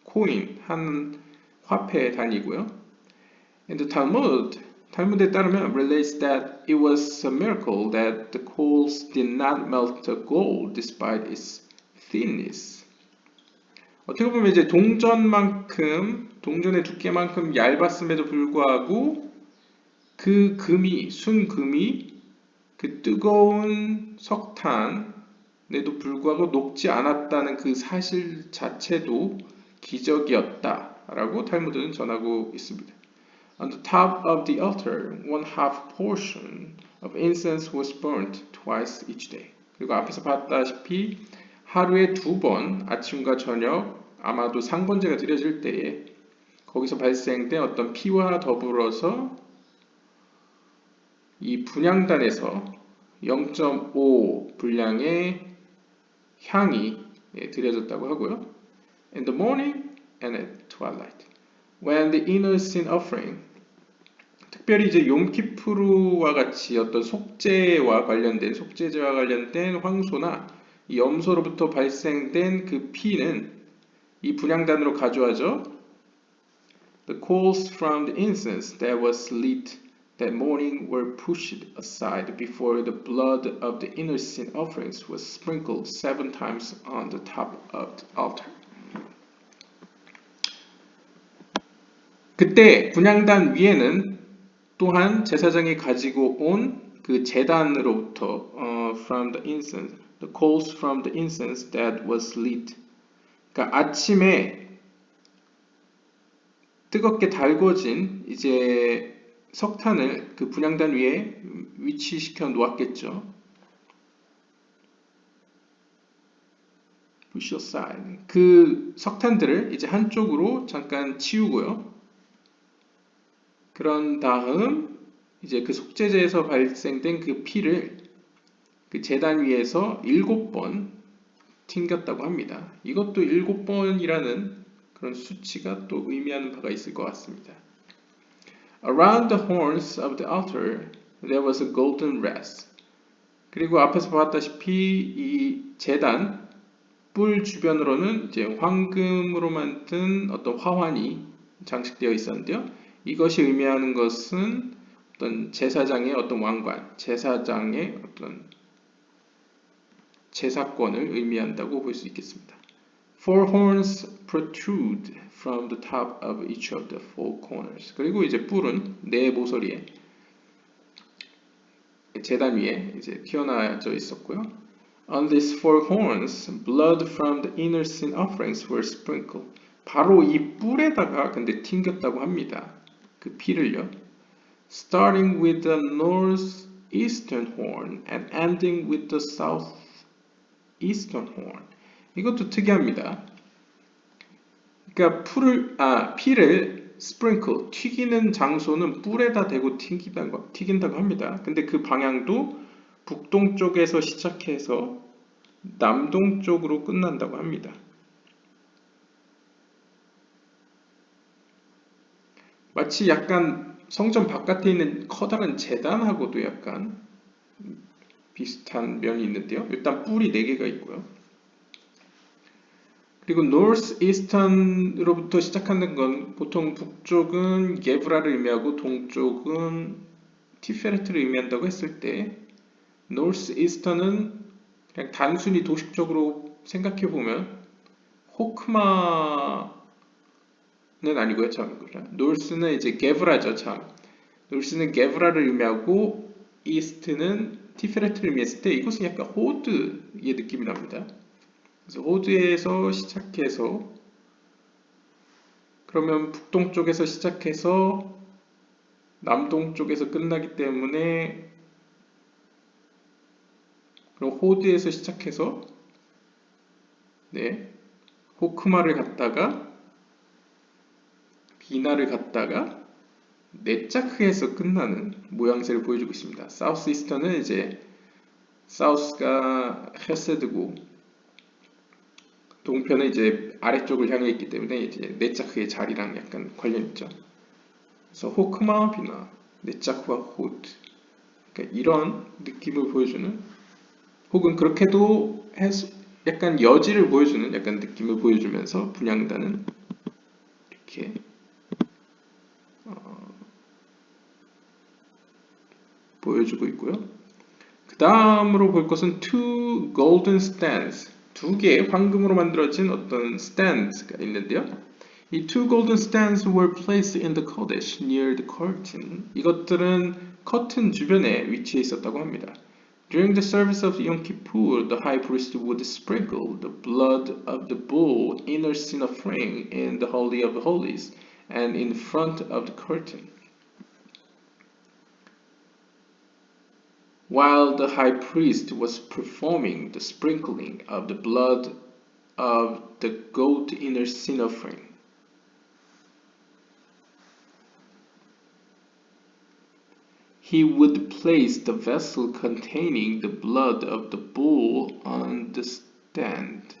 코인, 한 화폐의 단위고요. And the 탈무드에 따르면 relates that it was a miracle that the coals did not melt the gold despite its thinness. 어떻게 보면 이제 동전의 두께만큼 얇았음에도 불구하고 그 금이, 순금이 그 뜨거운 석탄에도 불구하고 녹지 않았다는 그 사실 자체도 기적이었다라고 탈무드는 전하고 있습니다. On the top of the altar, 1/2 portion of incense was burnt twice each day. 그리고 앞에서 봤다시피 하루에 2번 아침과 저녁 아마도 상번제가 드려질 때에 거기서 발생된 어떤 피와 더불어서 이 분향단에서 0.5 분량의 향이 드려졌다고 하고요. In the morning and at twilight. When the inner sin offering, 특별히 이제 욤키푸르와 같이 어떤 속죄제와 관련된 황소나 이 염소로부터 발생된 그 피는 이 분향단으로 가져와져 The coals from the incense that was lit that morning were pushed aside before the blood of the inner sin offerings was sprinkled 7 times on the top of the altar. 그때 분향단 위에는 또한 제사장이 가지고 온 그 제단으로부터 from the incense, the coals from the incense that was lit. 그러니까 아침에 뜨겁게 달궈진 이제 석탄을 그 분향단 위에 위치시켜 놓았겠죠. push aside. 그 석탄들을 이제 한쪽으로 잠깐 치우고요. 그런 다음 이제 그 속죄제에서 발생된 그 피를 그 제단 위에서 7번 튕겼다고 합니다. 이것도 7번이라는 그런 수치가 또 의미하는 바가 있을 것 같습니다. Around the horns of the altar there was a golden wreath. 그리고 앞에서 봤다시피 이 제단 뿔 주변으로는 이제 황금으로 만든 어떤 화환이 장식되어 있었는데요. 이것이 의미하는 것은 어떤 제사장의 어떤 왕관, 제사장의 어떤 제사권을 의미한다고 볼 수 있겠습니다. Four horns protrude from the top of each of the four corners. 그리고 이제 뿔은 네 모서리에 제단 위에 이제 튀어나와져 있었고요. On these four horns, blood from the inner sin offerings were sprinkled. 바로 이 뿔에다가 근데 튕겼다고 합니다. 그 피를요. Starting with the northeastern horn and ending with the southeastern horn. 이것도 특이합니다. 그러니까 피를 sprinkle, 튀기는 장소는 뿔에다 대고 튀긴다고 합니다. 근데 그 방향도 북동쪽에서 시작해서 남동쪽으로 끝난다고 합니다. 마치 약간 성전 바깥에 있는 커다란 제단하고도 약간 비슷한 면이 있는데요. 일단 뿔이 4개가 있고요. 그리고 northeastern으로부터 시작하는 건 보통 북쪽은 게브라를 의미하고 동쪽은 티페레트를 의미한다고 했을 때 northeastern은 그냥 단순히 도식적으로 생각해 보면 호크마는 아니고요. 참 north는 이제 게브라죠. 참 north는 게브라를 의미하고 east는 티페레트를 의미했을 때 이것은 약간 호드의 느낌이 납니다. 그래서 호드에서 시작해서 그러면 북동쪽에서 시작해서 남동쪽에서 끝나기 때문에 그럼 호드에서 시작해서 호크마를 갔다가 비나를 갔다가 네차크에서 끝나는 모양새를 보여주고 있습니다. 사우스 이스턴은 이제 사우스가 헤세드고 동편은 이제 아래쪽을 향해 있기 때문에 이제 네차크의 자리랑 약간 관련 있죠. 그래서 호크마 비나 네차크와 호드 그러니까 이런 느낌을 보여주는 혹은 그렇게도 약간 여지를 보여주는 약간 느낌을 보여주면서 분향단은 이렇게 보여주고 있고요. 그 다음으로 볼 것은 two golden stands, 2개의 황금으로 만들어진 어떤 stands가 있는데요. 이 two golden stands were placed in the kodesh near the curtain. 이것들은 커튼 주변에 위치해 있었다고 합니다. During the service of Yom Kippur, the high priest would sprinkle the blood of the bull inner sin offering in the Holy of Holies and in front of the curtain. While the high priest was performing the sprinkling of the blood of the goat inner sin offering, he would place the vessel containing the blood of the bull on the stand,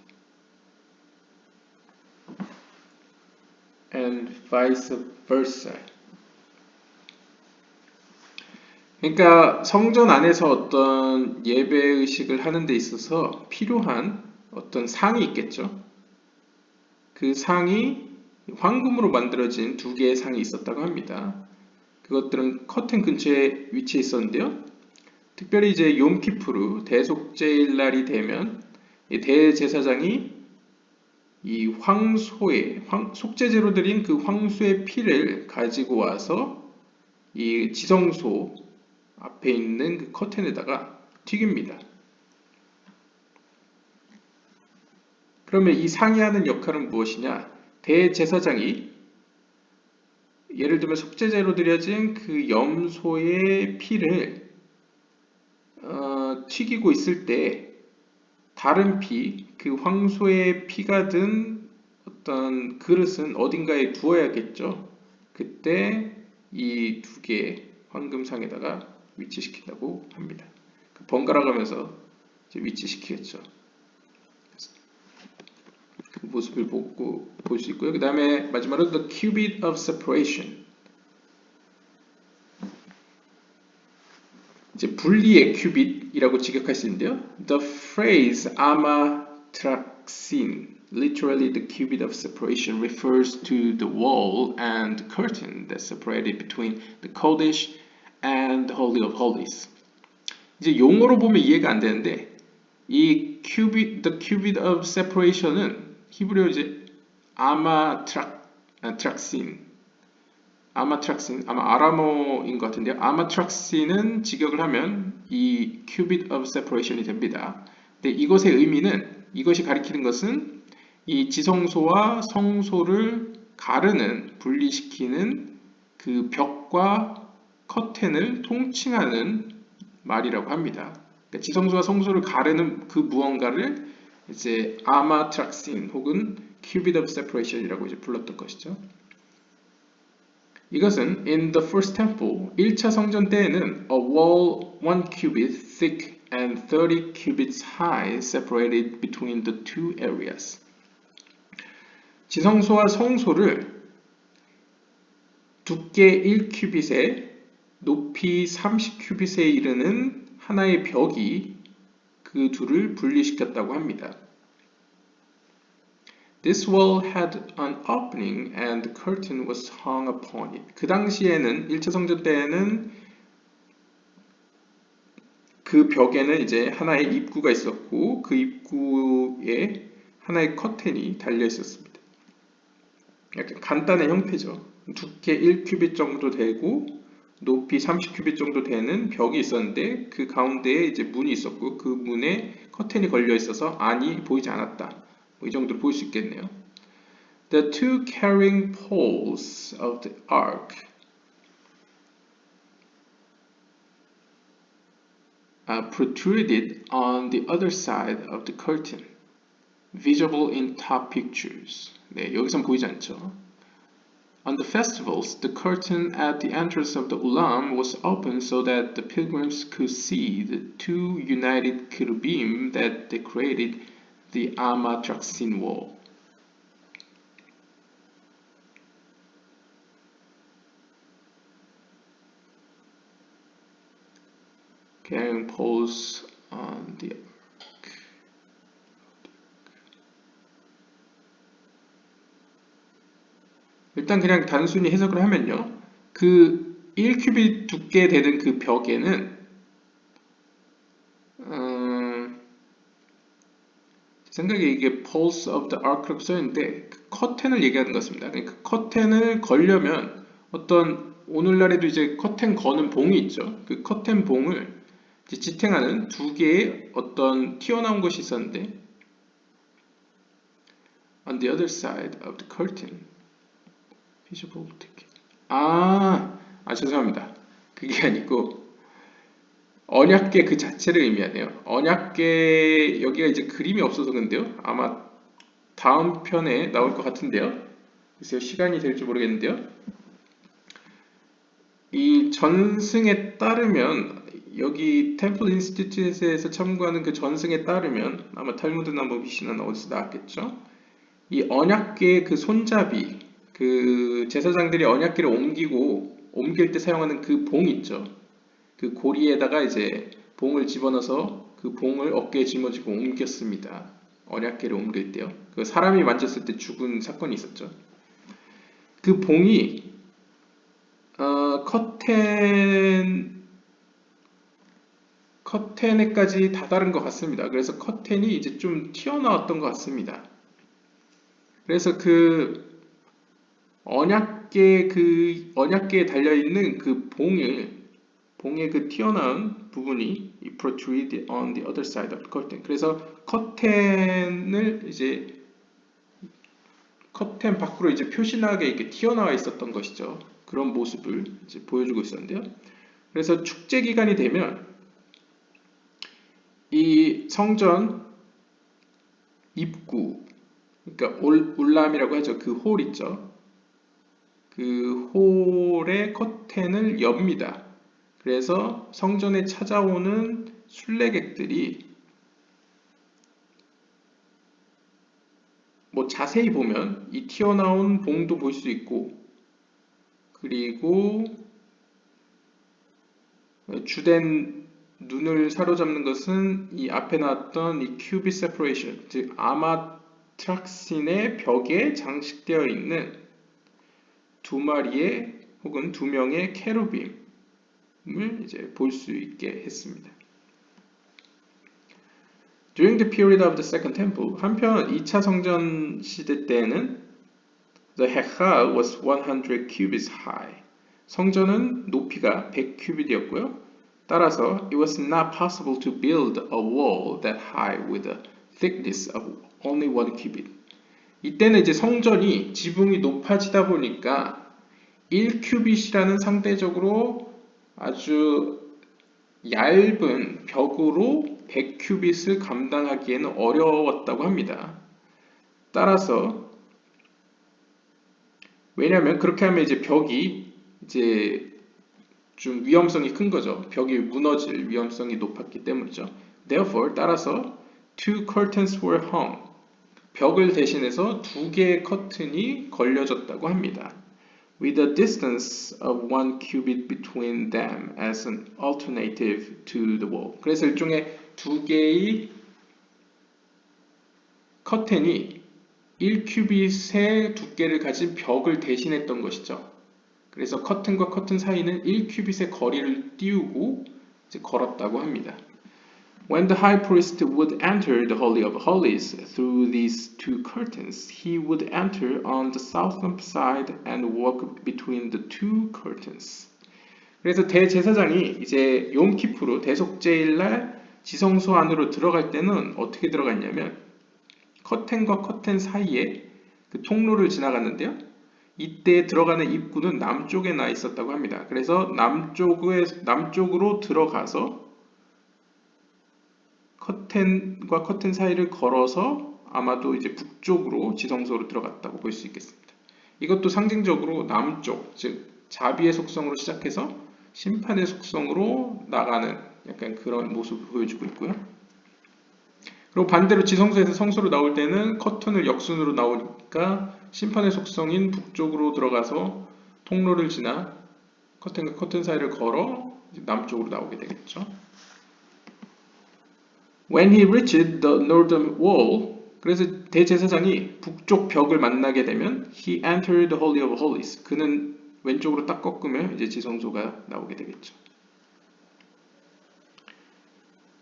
and vice versa. 그러니까 성전 안에서 어떤 예배 의식을 하는 데 있어서 필요한 어떤 상이 있겠죠. 그 상이 황금으로 만들어진 2개의 상이 있었다고 합니다. 그것들은 커튼 근처에 위치해 있었는데요. 특별히 이제 욤키푸르 대속죄일 날이 되면 대제사장이 이 황소의 속죄제로 드린 그 황소의 피를 가지고 와서 이 지성소 앞에 있는 그 커튼에다가 튀깁니다. 그러면 이 상이 하는 역할은 무엇이냐? 대제사장이 예를 들면 속죄제로 드려진 그 염소의 피를 튀기고 있을 때 다른 피, 그 황소의 피가 든 어떤 그릇은 어딘가에 두어야겠죠. 그때 이 2개의 황금상에다가 위치시킨다고 합니다. 번갈아 가면서 위치시키겠죠. 그 모습을 볼 수 있고요. 그 다음에 마지막으로 the cubit of separation. 이제 분리의 큐빗이라고 직역할 수 있는데요. The phrase amatraxin, literally the cubit of separation, refers to the wall and curtain that separated between the Kodesh and the Holy of Holies. 이제 용어로 보면 이해가 안 되는데 이 the cubit of separation은 히브리어 이제 아마트락신, 아마 아람어인 것 같은데요. 아마트락신은 직역을 하면 이 cubit of separation이 됩니다. 근데 이것의 의미는 이것이 가리키는 것은 이 지성소와 성소를 가르는 분리시키는 그 벽과 커튼을 통칭하는 말이라고 합니다. 그러니까 지성소와 성소를 가르는 그 무언가를 이제 아마트락신 혹은 cubit of separation이라고 이제 불렀던 것이죠. 이것은 in the first temple, 1차 성전 때에는 a wall 1 cubit thick and 30 cubits high separated between the two areas. 지성소와 성소를 두께 1큐빗에 높이 30큐빗에 이르는 하나의 벽이 그 둘을 분리시켰다고 합니다. This wall had an opening and the curtain was hung upon it. 그 당시에는 1차 성전 때에는 그 벽에는 이제 하나의 입구가 있었고 그 입구에 하나의 커튼이 달려 있었습니다. 약간 간단한 형태죠. 두께 1큐빗 정도 되고 높이 30큐빗 정도 되는 벽이 있었는데 그 가운데에 이제 문이 있었고 그 문에 커튼이 걸려 있어서 안이 보이지 않았다. 이 정도로 볼 수 있겠네요. The two carrying poles of the ark protruded on the other side of the curtain, visible in top pictures. 네, 여기선 보이지 않죠. On the festivals, the curtain at the entrance of the ulam was open so that the pilgrims could see the two united cherubim that decorated the Amatraksin wall. Carrying poles on the ark. 일단 그냥 단순히 해석을 하면요. 그 1큐빗 두께 되는 그 벽에는 생각에 이게 Poles of the Ark라고 써있는데 그 커튼을 얘기하는 것 같습니다. 그러니까 그 커튼을 걸려면 어떤 오늘날에도 이제 커튼 거는 봉이 있죠. 그 커튼 봉을 이제 지탱하는 두 개의 어떤 튀어나온 것이 있었는데 on the other side of the curtain visible ticket. 죄송합니다. 그게 아니고 언약궤 그 자체를 의미하네요. 언약궤 여기가 이제 그림이 없어서 그런데요. 아마 다음 편에 나올 것 같은데요. 글쎄요, 시간이 될지 모르겠는데요. 이 전승에 따르면 여기 템플 인스티튜트에서 참고하는 그 전승에 따르면 아마 탈무드나 뭐 미시나 어디서 나왔겠죠. 이 언약궤의 그 손잡이, 그 제사장들이 언약궤를 옮길 때 사용하는 그 봉 있죠. 그 고리에다가 이제 봉을 집어넣어서 그 봉을 어깨에 짊어지고 옮겼습니다. 언약궤를 옮길 때요. 그 사람이 만졌을 때 죽은 사건이 있었죠. 그 봉이 커튼에까지 다다른 것 같습니다. 그래서 커튼이 이제 좀 튀어나왔던 것 같습니다. 그래서 그 언약궤에 달려 있는 그 봉의 그 튀어나온 부분이 protrude on the other side of the curtain. 그래서 커튼을 이제 커튼 밖으로 이제 표시나게 이렇게 튀어나와 있었던 것이죠. 그런 모습을 이제 보여주고 있었는데요. 그래서 축제 기간이 되면 이 성전 입구, 그러니까 울람이라고 하죠. 그 홀 있죠. 그 홀의 커튼을 엽니다. 그래서 성전에 찾아오는 순례객들이 뭐 자세히 보면 이 튀어나온 봉도 볼 수 있고 그리고 주된 눈을 사로잡는 것은 이 앞에 나왔던 이 큐빗 세퍼레이션, 즉 아마트락신의 벽에 장식되어 있는 두 마리의 혹은 두 명의 케루빔 을 이제 볼 수 있게 했습니다. During the period of the Second Temple, 한편 2차 성전 시대 때에는 the Hechal was 100 cubits high. 성전은 높이가 100큐빗이었고요. 따라서 it was not possible to build a wall that high with a thickness of only 1 cubit. 이때는 이제 성전이 지붕이 높아지다 보니까 1큐빗이라는 상대적으로 아주 얇은 벽으로 100큐빗을 감당하기에는 어려웠다고 합니다. 따라서 왜냐하면 그렇게 하면 이제 벽이 이제 좀 위험성이 큰 거죠. 벽이 무너질 위험성이 높았기 때문이죠. Therefore, 따라서 two curtains were hung. 벽을 대신해서 두 개의 커튼이 걸려졌다고 합니다. With a distance of 1 cubit between them as an alternative to the wall. 그래서 일종의 두 개의 커튼이 1큐빗의 두께를 가진 벽을 대신했던 것이죠. 그래서 커튼과 커튼 사이는 1큐빗의 거리를 띄우고 이제 걸었다고 합니다. When the high priest would enter the Holy of Holies through these two curtains, he would enter on the southern side and walk between the two curtains. 그래서 대제사장이 이제 욤키푸르 대속죄일날 지성소 안으로 들어갈 때는 어떻게 들어갔냐면 커튼과 커튼 사이에 그 통로를 지나갔는데요. 이때 들어가는 입구는 남쪽에 나 있었다고 합니다. 그래서 남쪽으로 들어가서 커튼과 커튼 사이를 걸어서 아마도 이제 북쪽으로 지성소로 들어갔다고 볼 수 있겠습니다. 이것도 상징적으로 남쪽, 즉 자비의 속성으로 시작해서 심판의 속성으로 나가는 약간 그런 모습을 보여주고 있고요. 그리고 반대로 지성소에서 성소로 나올 때는 커튼을 역순으로 나오니까 심판의 속성인 북쪽으로 들어가서 통로를 지나 커튼과 커튼 사이를 걸어 남쪽으로 나오게 되겠죠. When he reached the northern wall, 그래서 대제사장이 북쪽 벽을 만나게 되면 he entered the Holy of Holies. 그는 왼쪽으로 딱 꺾으면 이제 지성소가 나오게 되겠죠.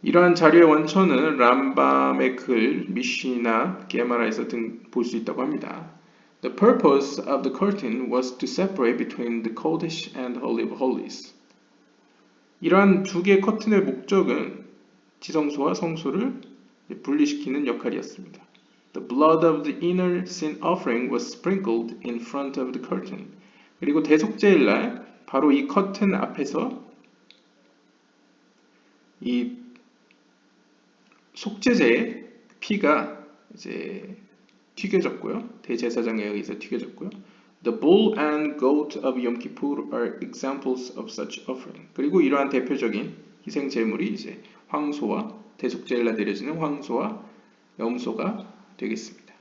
이러한 자료의 원천은 람밤의 글, 미시나, 게마라에서 등 볼 수 있다고 합니다. The purpose of the curtain was to separate between the Kodesh and the Holy of Holies. 이러한 두 개의 커튼의 목적은 지성소와 성소를 분리시키는 역할이었습니다. The blood of the inner sin offering was sprinkled in front of the curtain. 그리고 대속죄일날 바로 이 커튼 앞에서 이 속죄제의 피가 이제 튀겨졌고요. 대제사장에 의해서 튀겨졌고요. The bull and goat of Yom Kippur are examples of such offering. 그리고 이러한 대표적인 희생 제물이 이제 황소와 대속죄일날 드려지는 황소와 염소가 되겠습니다.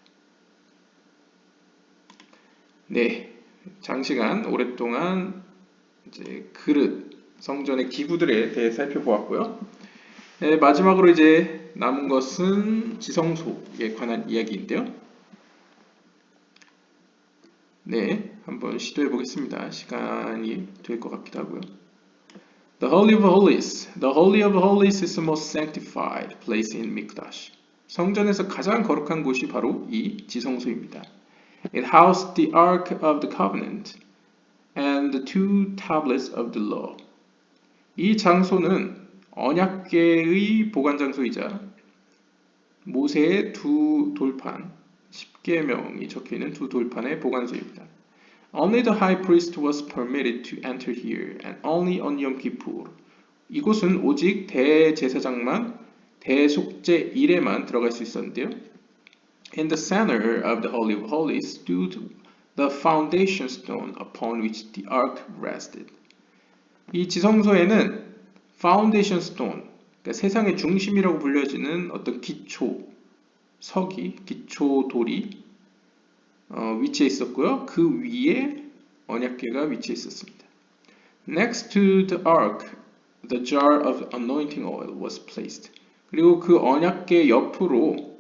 네, 장시간 오랫동안 이제 그릇, 성전의 기구들에 대해 살펴보았고요. 네, 마지막으로 이제 남은 것은 지성소에 관한 이야기인데요. 네, 한번 시도해 보겠습니다. 시간이 될 것 같기도 하고요. The Holy of Holies. The Holy of Holies is the most sanctified place in Mikdash. 성전에서 가장 거룩한 곳이 바로 이 지성소입니다. It housed the Ark of the Covenant and the two tablets of the law. 이 장소는 언약궤의 보관 장소이자 모세의 두 돌판, 10계명이 적혀있는 두 돌판의 보관소입니다. Only the high priest was permitted to enter here and only on Yom Kippur. 이곳은 오직 대제사장만 대속죄일에만 들어갈 수 있었는데요. In the center of the Holy of Holies stood the foundation stone upon which the ark rested. 이 지성소에는 foundation stone, 그러니까 세상의 중심이라고 불려지는 어떤 기초 석이, 기초 돌이 위치해 있었고요. 그 위에 언약궤가 위치해 있었습니다. Next to the ark, the jar of anointing oil was placed. 그리고 그 언약궤 옆으로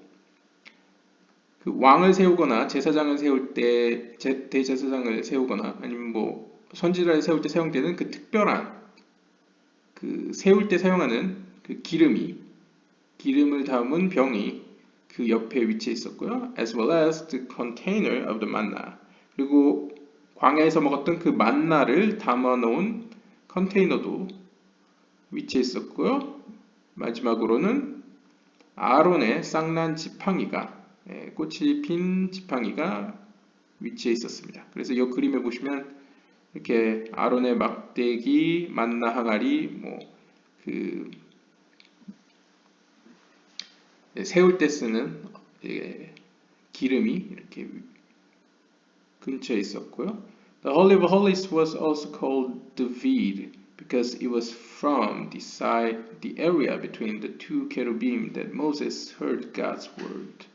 그 왕을 세우거나 제사장을 세울 때 대제사장을 세우거나 아니면 뭐 선지자를 세울 때 사용되는 그 특별한 그 세울 때 사용하는 그 기름을 담은 병이 그 옆에 위치해 있었고요. As well as the container of the manna. 그리고 광야에서 먹었던 그 만나를 담아 놓은 컨테이너도 위치해 있었고요. 마지막으로는 아론의 쌍난 지팡이가 꽃이 핀 지팡이가 위치해 있었습니다. 그래서 이 그림에 보시면 이렇게 아론의 막대기, 만나 항아리, 그 세울 때 쓰는 기름이 이렇게 근처에 있었고요. The Holy of Holies was also called David because it was from the area between the two cherubim that Moses heard God's word.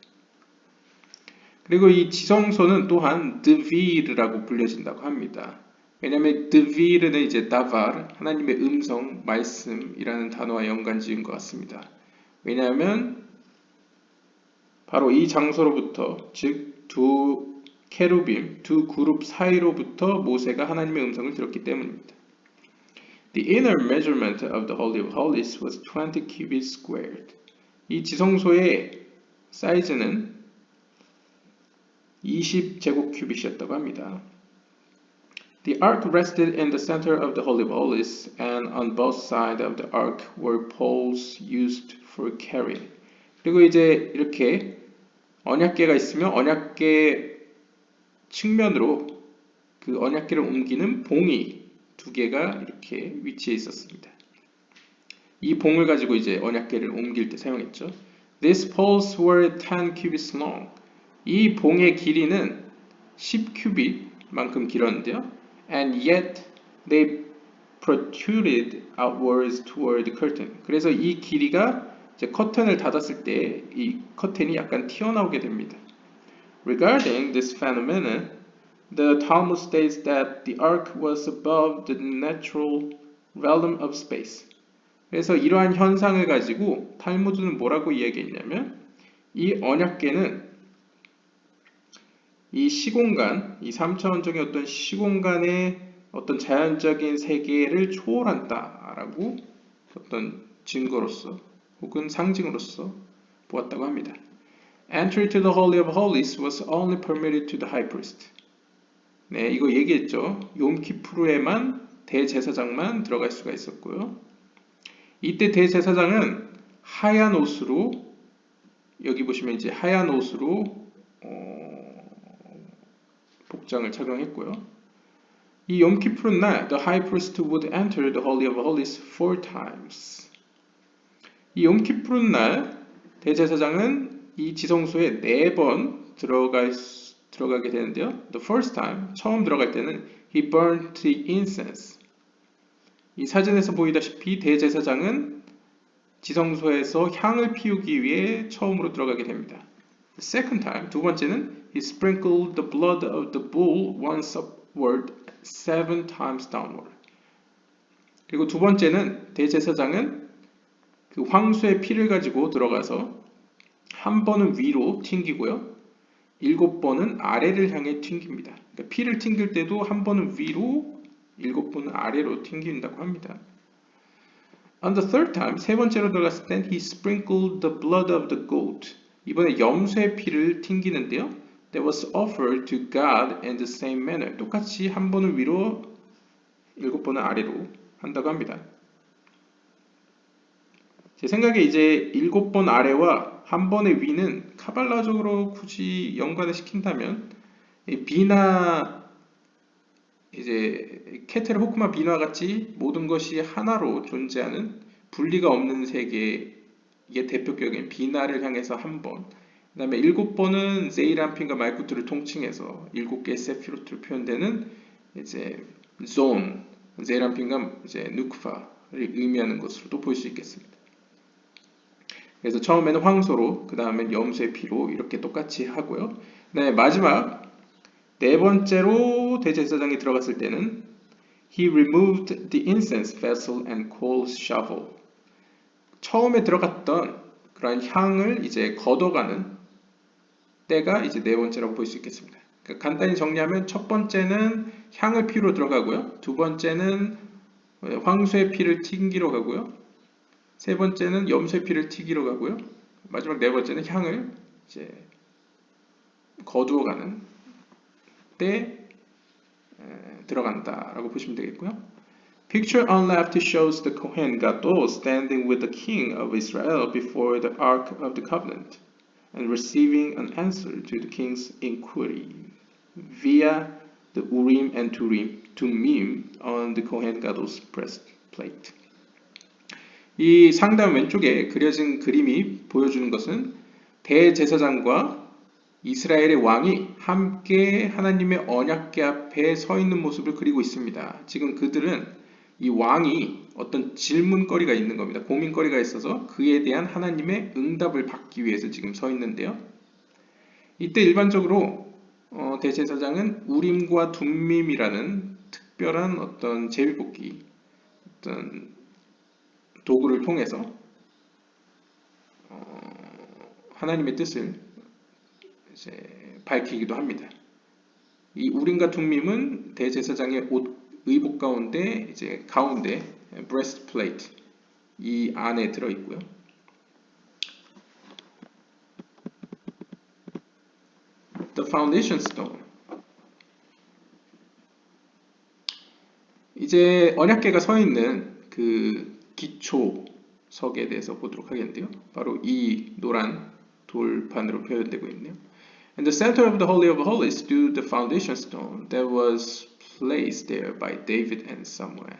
그리고 이 지성소는 또한 드빌이라고 불려진다고 합니다. 왜냐하면 드빌은 이제 다발, 하나님의 음성, 말씀이라는 단어와 연관 지은 것 같습니다. 왜냐하면 바로 이 장소로부터, 즉 두 케루빔, 두 그룹 사이로부터 모세가 하나님의 음성을 들었기 때문입니다. The inner measurement of the Holy of Holies was 20 cubits squared. 이 지성소의 사이즈는 20제곱 큐빗이었다고 합니다. The ark rested in the center of the Holy of Holies, and on both sides of the ark were poles used for carrying. 그리고 이제 이렇게 언약궤가 있으면 언약궤 측면으로 그 언약궤를 옮기는 봉이 두 개가 이렇게 위치해 있었습니다. 이 봉을 가지고 이제 언약궤를 옮길 때 사용했죠. These poles were 10 cubits long. 이 봉의 길이는 10큐빗만큼 길었는데요. And yet they protruded outwards toward the curtain. 그래서 이 길이가 이제 커튼을 닫았을 때 이 커튼이 약간 튀어나오게 됩니다. Regarding this phenomenon, the Talmud states that the ark was above the natural realm of space. 그래서 이러한 현상을 가지고 탈무드는 뭐라고 이야기했냐면 이 언약궤는 이 시공간, 이 3차원적인 어떤 시공간의 어떤 자연적인 세계를 초월한다라고 어떤 증거로서 혹은 상징으로서 보았다고 합니다. Entry to the Holy of Holies was only permitted to the high priest. 네, 이거 얘기했죠. 욤키푸르에만 대제사장만 들어갈 수가 있었고요. 이때 대제사장은 하얀 옷으로 여기 보시면 이제 하얀 옷으로 복장을 착용했고요. 이 욤키푸르 날 the high priest would enter the Holy of Holies 4 times. 이 욤키푸르 날 대제사장은 이 지성소에 4번 들어가게 되는데요. The first time, 처음 들어갈 때는 he burned the incense. 이 사진에서 보이다시피 대제사장은 지성소에서 향을 피우기 위해 처음으로 들어가게 됩니다. The second time, 두 번째는 he sprinkled the blood of the bull once upward, 7 times downward. 그리고 두 번째는 대제사장은 그 황소의 피를 가지고 들어가서 한 번은 위로 튕기고요. 7번은 아래를 향해 튕깁니다. 그러니까 피를 튕길 때도 한 번은 위로, 7번은 아래로 튕긴다고 합니다. On the third time, 세 번째로 들어갔을 땐 he sprinkled the blood of the goat. 이번에 염소의 피를 튕기는데요. That was offered to God in the same manner. 똑같이 한 번은 위로, 7번은 아래로 한다고 합니다. 제 생각에 이제 7번 아래와 한 번의 위는 카발라적으로 굳이 연관을 시킨다면 비나 이제 케테르 호크마 비나 같이 모든 것이 하나로 존재하는 분리가 없는 세계의 대표격인 비나를 향해서 한 번, 그 다음에 7번은 세이란핀과 말쿠트를 통칭해서 7개의 세피로트로 표현되는 이제 존, 세이란핀과 이제 누크파를 의미하는 것으로도 볼 수 있겠습니다. 그래서 처음에는 황소로, 그 다음엔 염소의 피로 이렇게 똑같이 하고요. 네, 마지막 네 번째로 대제사장이 들어갔을 때는 he removed the incense vessel and coal shovel. 처음에 들어갔던 그런 향을 이제 걷어가는 때가 이제 네 번째라고 볼 수 있겠습니다. 그러니까 간단히 정리하면 첫 번째는 향을 피우러 들어가고요. 두 번째는 황소의 피를 튕기러 가고요. 세 번째는 염소의 피를 튀기러 가고요. 마지막 네 번째는 향을 이제 거두어 가는 때 들어간다라고 보시면 되겠고요. Picture on left shows the Kohen Gadol standing with the king of Israel before the Ark of the Covenant and receiving an answer to the king's inquiry via the Urim and Tumim on the Kohen Gadol's breastplate. 이 상단 왼쪽에 그려진 그림이 보여주는 것은 대제사장과 이스라엘의 왕이 함께 하나님의 언약궤 앞에 서 있는 모습을 그리고 있습니다. 지금 그들은 이 왕이 어떤 질문거리가 있는 겁니다. 고민거리가 있어서 그에 대한 하나님의 응답을 받기 위해서 지금 서 있는데요. 이때 일반적으로 대제사장은 우림과 둠밈이라는 특별한 어떤 제비뽑기 어떤 도구를 통해서 하나님의 뜻을 이제 밝히기도 합니다. 이 우림과 둠밈은 대제사장의 옷 의복 가운데 이제 가운데 breastplate 이 안에 들어 있고요. The foundation stone. 이제 언약궤가 서 있는 그 기초석에 대해서 보도록 하겠는데요. 바로 이 노란 돌판으로 표현되고 있네요. In the center of the Holy of Holies stood the foundation stone that was placed there by David and Samuel.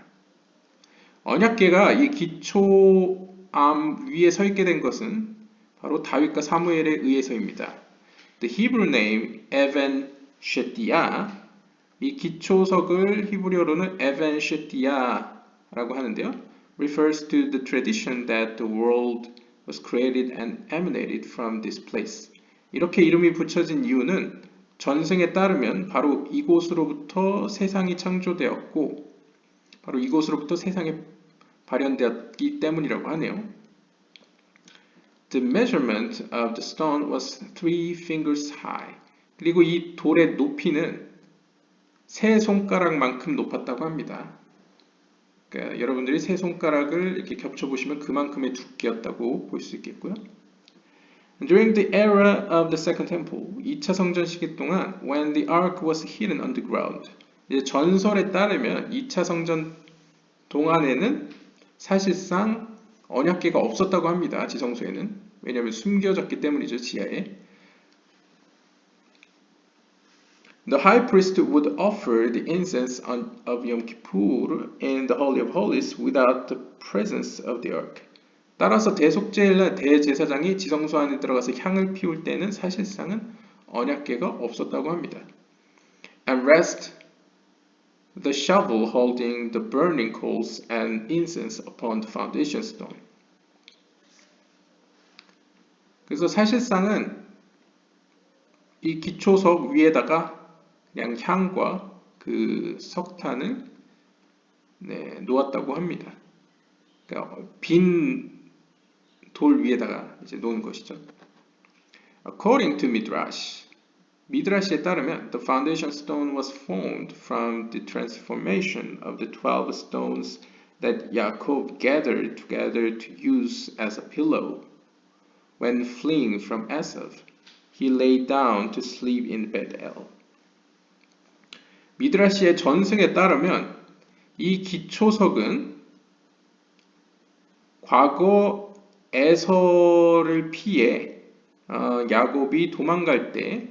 언약궤가 이 기초암 위에 서 있게 된 것은 바로 다윗과 사무엘에 의해서입니다. The Hebrew name Even Shetiyah, 이 기초석을 히브리어로는 Even Shetiyah라고 하는데요. refers to the tradition that the world was created and emanated from this place. 이렇게 이름이 붙여진 이유는 전승에 따르면 바로 이곳으로부터 세상이 창조되었고 바로 이곳으로부터 세상에 발현되었기 때문이라고 하네요. The measurement of the stone was 3 fingers high. 그리고 이 돌의 높이는 세 손가락만큼 높았다고 합니다. 그러니까 여러분들이 세 손가락을 이렇게 겹쳐보시면 그만큼의 두께였다고 볼 수 있겠고요. During the era of the Second Temple, 2차 성전 시기 동안 when the ark was hidden underground, 이제 전설에 따르면 2차 성전 동안에는 사실상 언약궤가 없었다고 합니다. 지성소에는. 왜냐하면 숨겨졌기 때문이죠. 지하에. The high priest would offer the incense of Yom Kippur in the Holy of Holies without the presence of the ark. 따라서 대속죄일날 대제사장이 지성소 안에 들어가서 향을 피울 때는 사실상은 언약궤가 없었다고 합니다. And rest the shovel holding the burning coals and incense upon the foundation stone. 그래서 사실상은 이 기초석 위에다가 그냥 향과 그 석탄을 놓았다고 합니다. 그러니까 빈 돌 위에다가 이제 놓은 것이죠. According to Midrash, 미드라시에 따르면 the foundation stone was formed from the transformation of the 12 stones that Yaakov gathered together to use as a pillow. When fleeing from Esav, he lay down to sleep in Bethel. 미드라시의 전승에 따르면 이 기초석은 과거 에서를 피해 야곱이 도망갈 때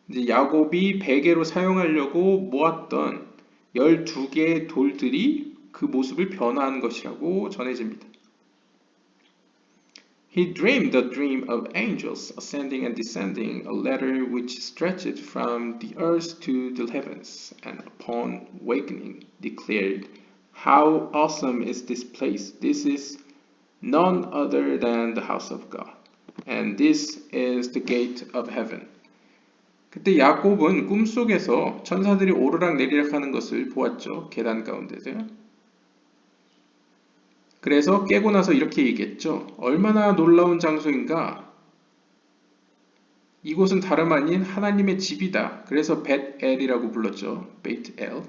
이제 야곱이 베개로 사용하려고 모았던 12개의 돌들이 그 모습을 변화한 것이라고 전해집니다. He dreamed a dream of angels ascending and descending, a ladder which stretched from the earth to the heavens, and upon wakening declared, How awesome is this place! This is none other than the house of God, and this is the gate of heaven. 그때 야곱은 꿈속에서 천사들이 오르락 내리락 하는 것을 보았죠. 계단 가운데서요. 그래서 깨고 나서 이렇게 얘기했죠. 얼마나 놀라운 장소인가. 이곳은 다름 아닌 하나님의 집이다. 그래서 벳엘이라고 불렀죠. 베이트엘.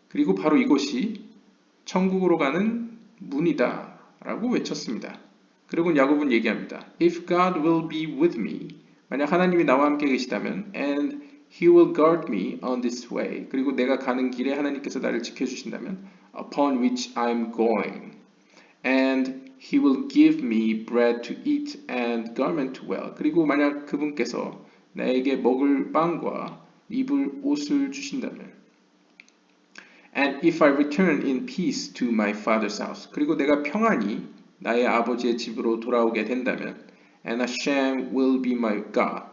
그리고 바로 이곳이 천국으로 가는 문이다 라고 외쳤습니다. 그리고 야곱은 얘기합니다. If God will be with me, 만약 하나님이 나와 함께 계시다면 and He will guard me on this way. 그리고 내가 가는 길에 하나님께서 나를 지켜주신다면 upon which I'm going. And He will give me bread to eat and garment to wear. 그리고 만약 그분께서 나에게 먹을 빵과 입을 옷을 주신다면 And if I return in peace to my father's house. 그리고 내가 평안히 나의 아버지의 집으로 돌아오게 된다면 And Hashem will be my God.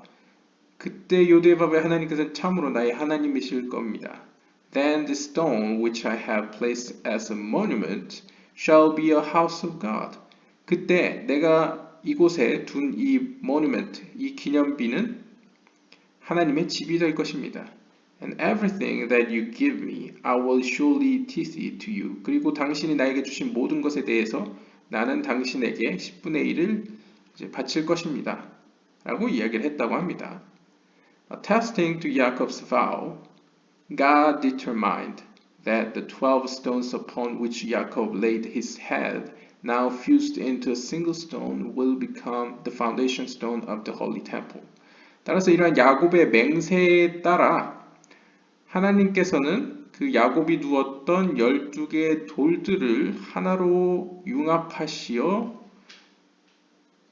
그때 요대밥에 하나님께서는 참으로 나의 하나님이실 겁니다. Then the stone which I have placed as a monument shall be a house of God. 그때 내가 이곳에 둔 이 monument, 이 기념비는 하나님의 집이 될 것입니다. And everything that you give me, I will surely tithe it to you. 그리고 당신이 나에게 주신 모든 것에 대해서 나는 당신에게 10분의 1을 이제 바칠 것입니다. 라고 이야기를 했다고 합니다. Attesting to Jacob's vow, God determined that the 12 stones upon which Jacob laid his head, now fused into a single stone, will become the foundation stone of the holy temple. 따라서 이러한 야곱의 맹세에 따라 하나님께서는 그 야곱이 두었던 12개의 돌들을 하나로 융합하시어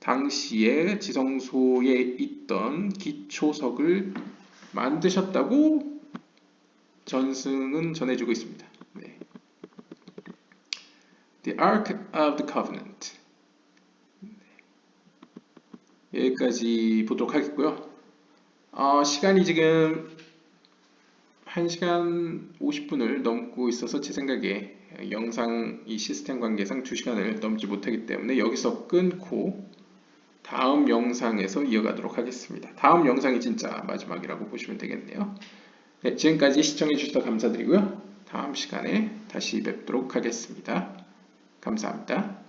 당시에 지성소에 있던 기초석을 만드셨다고 전승은 전해주고 있습니다. 네. The Ark of the Covenant. 여기까지 보도록 하겠고요. 시간이 지금 1시간 50분을 넘고 있어서 제 생각에 영상 이 시스템 관계상 2시간을 넘지 못하기 때문에 여기서 끊고 다음 영상에서 이어가도록 하겠습니다. 다음 영상이 진짜 마지막이라고 보시면 되겠네요. 네, 지금까지 시청해 주셔서 감사드리고요. 다음 시간에 다시 뵙도록 하겠습니다. 감사합니다.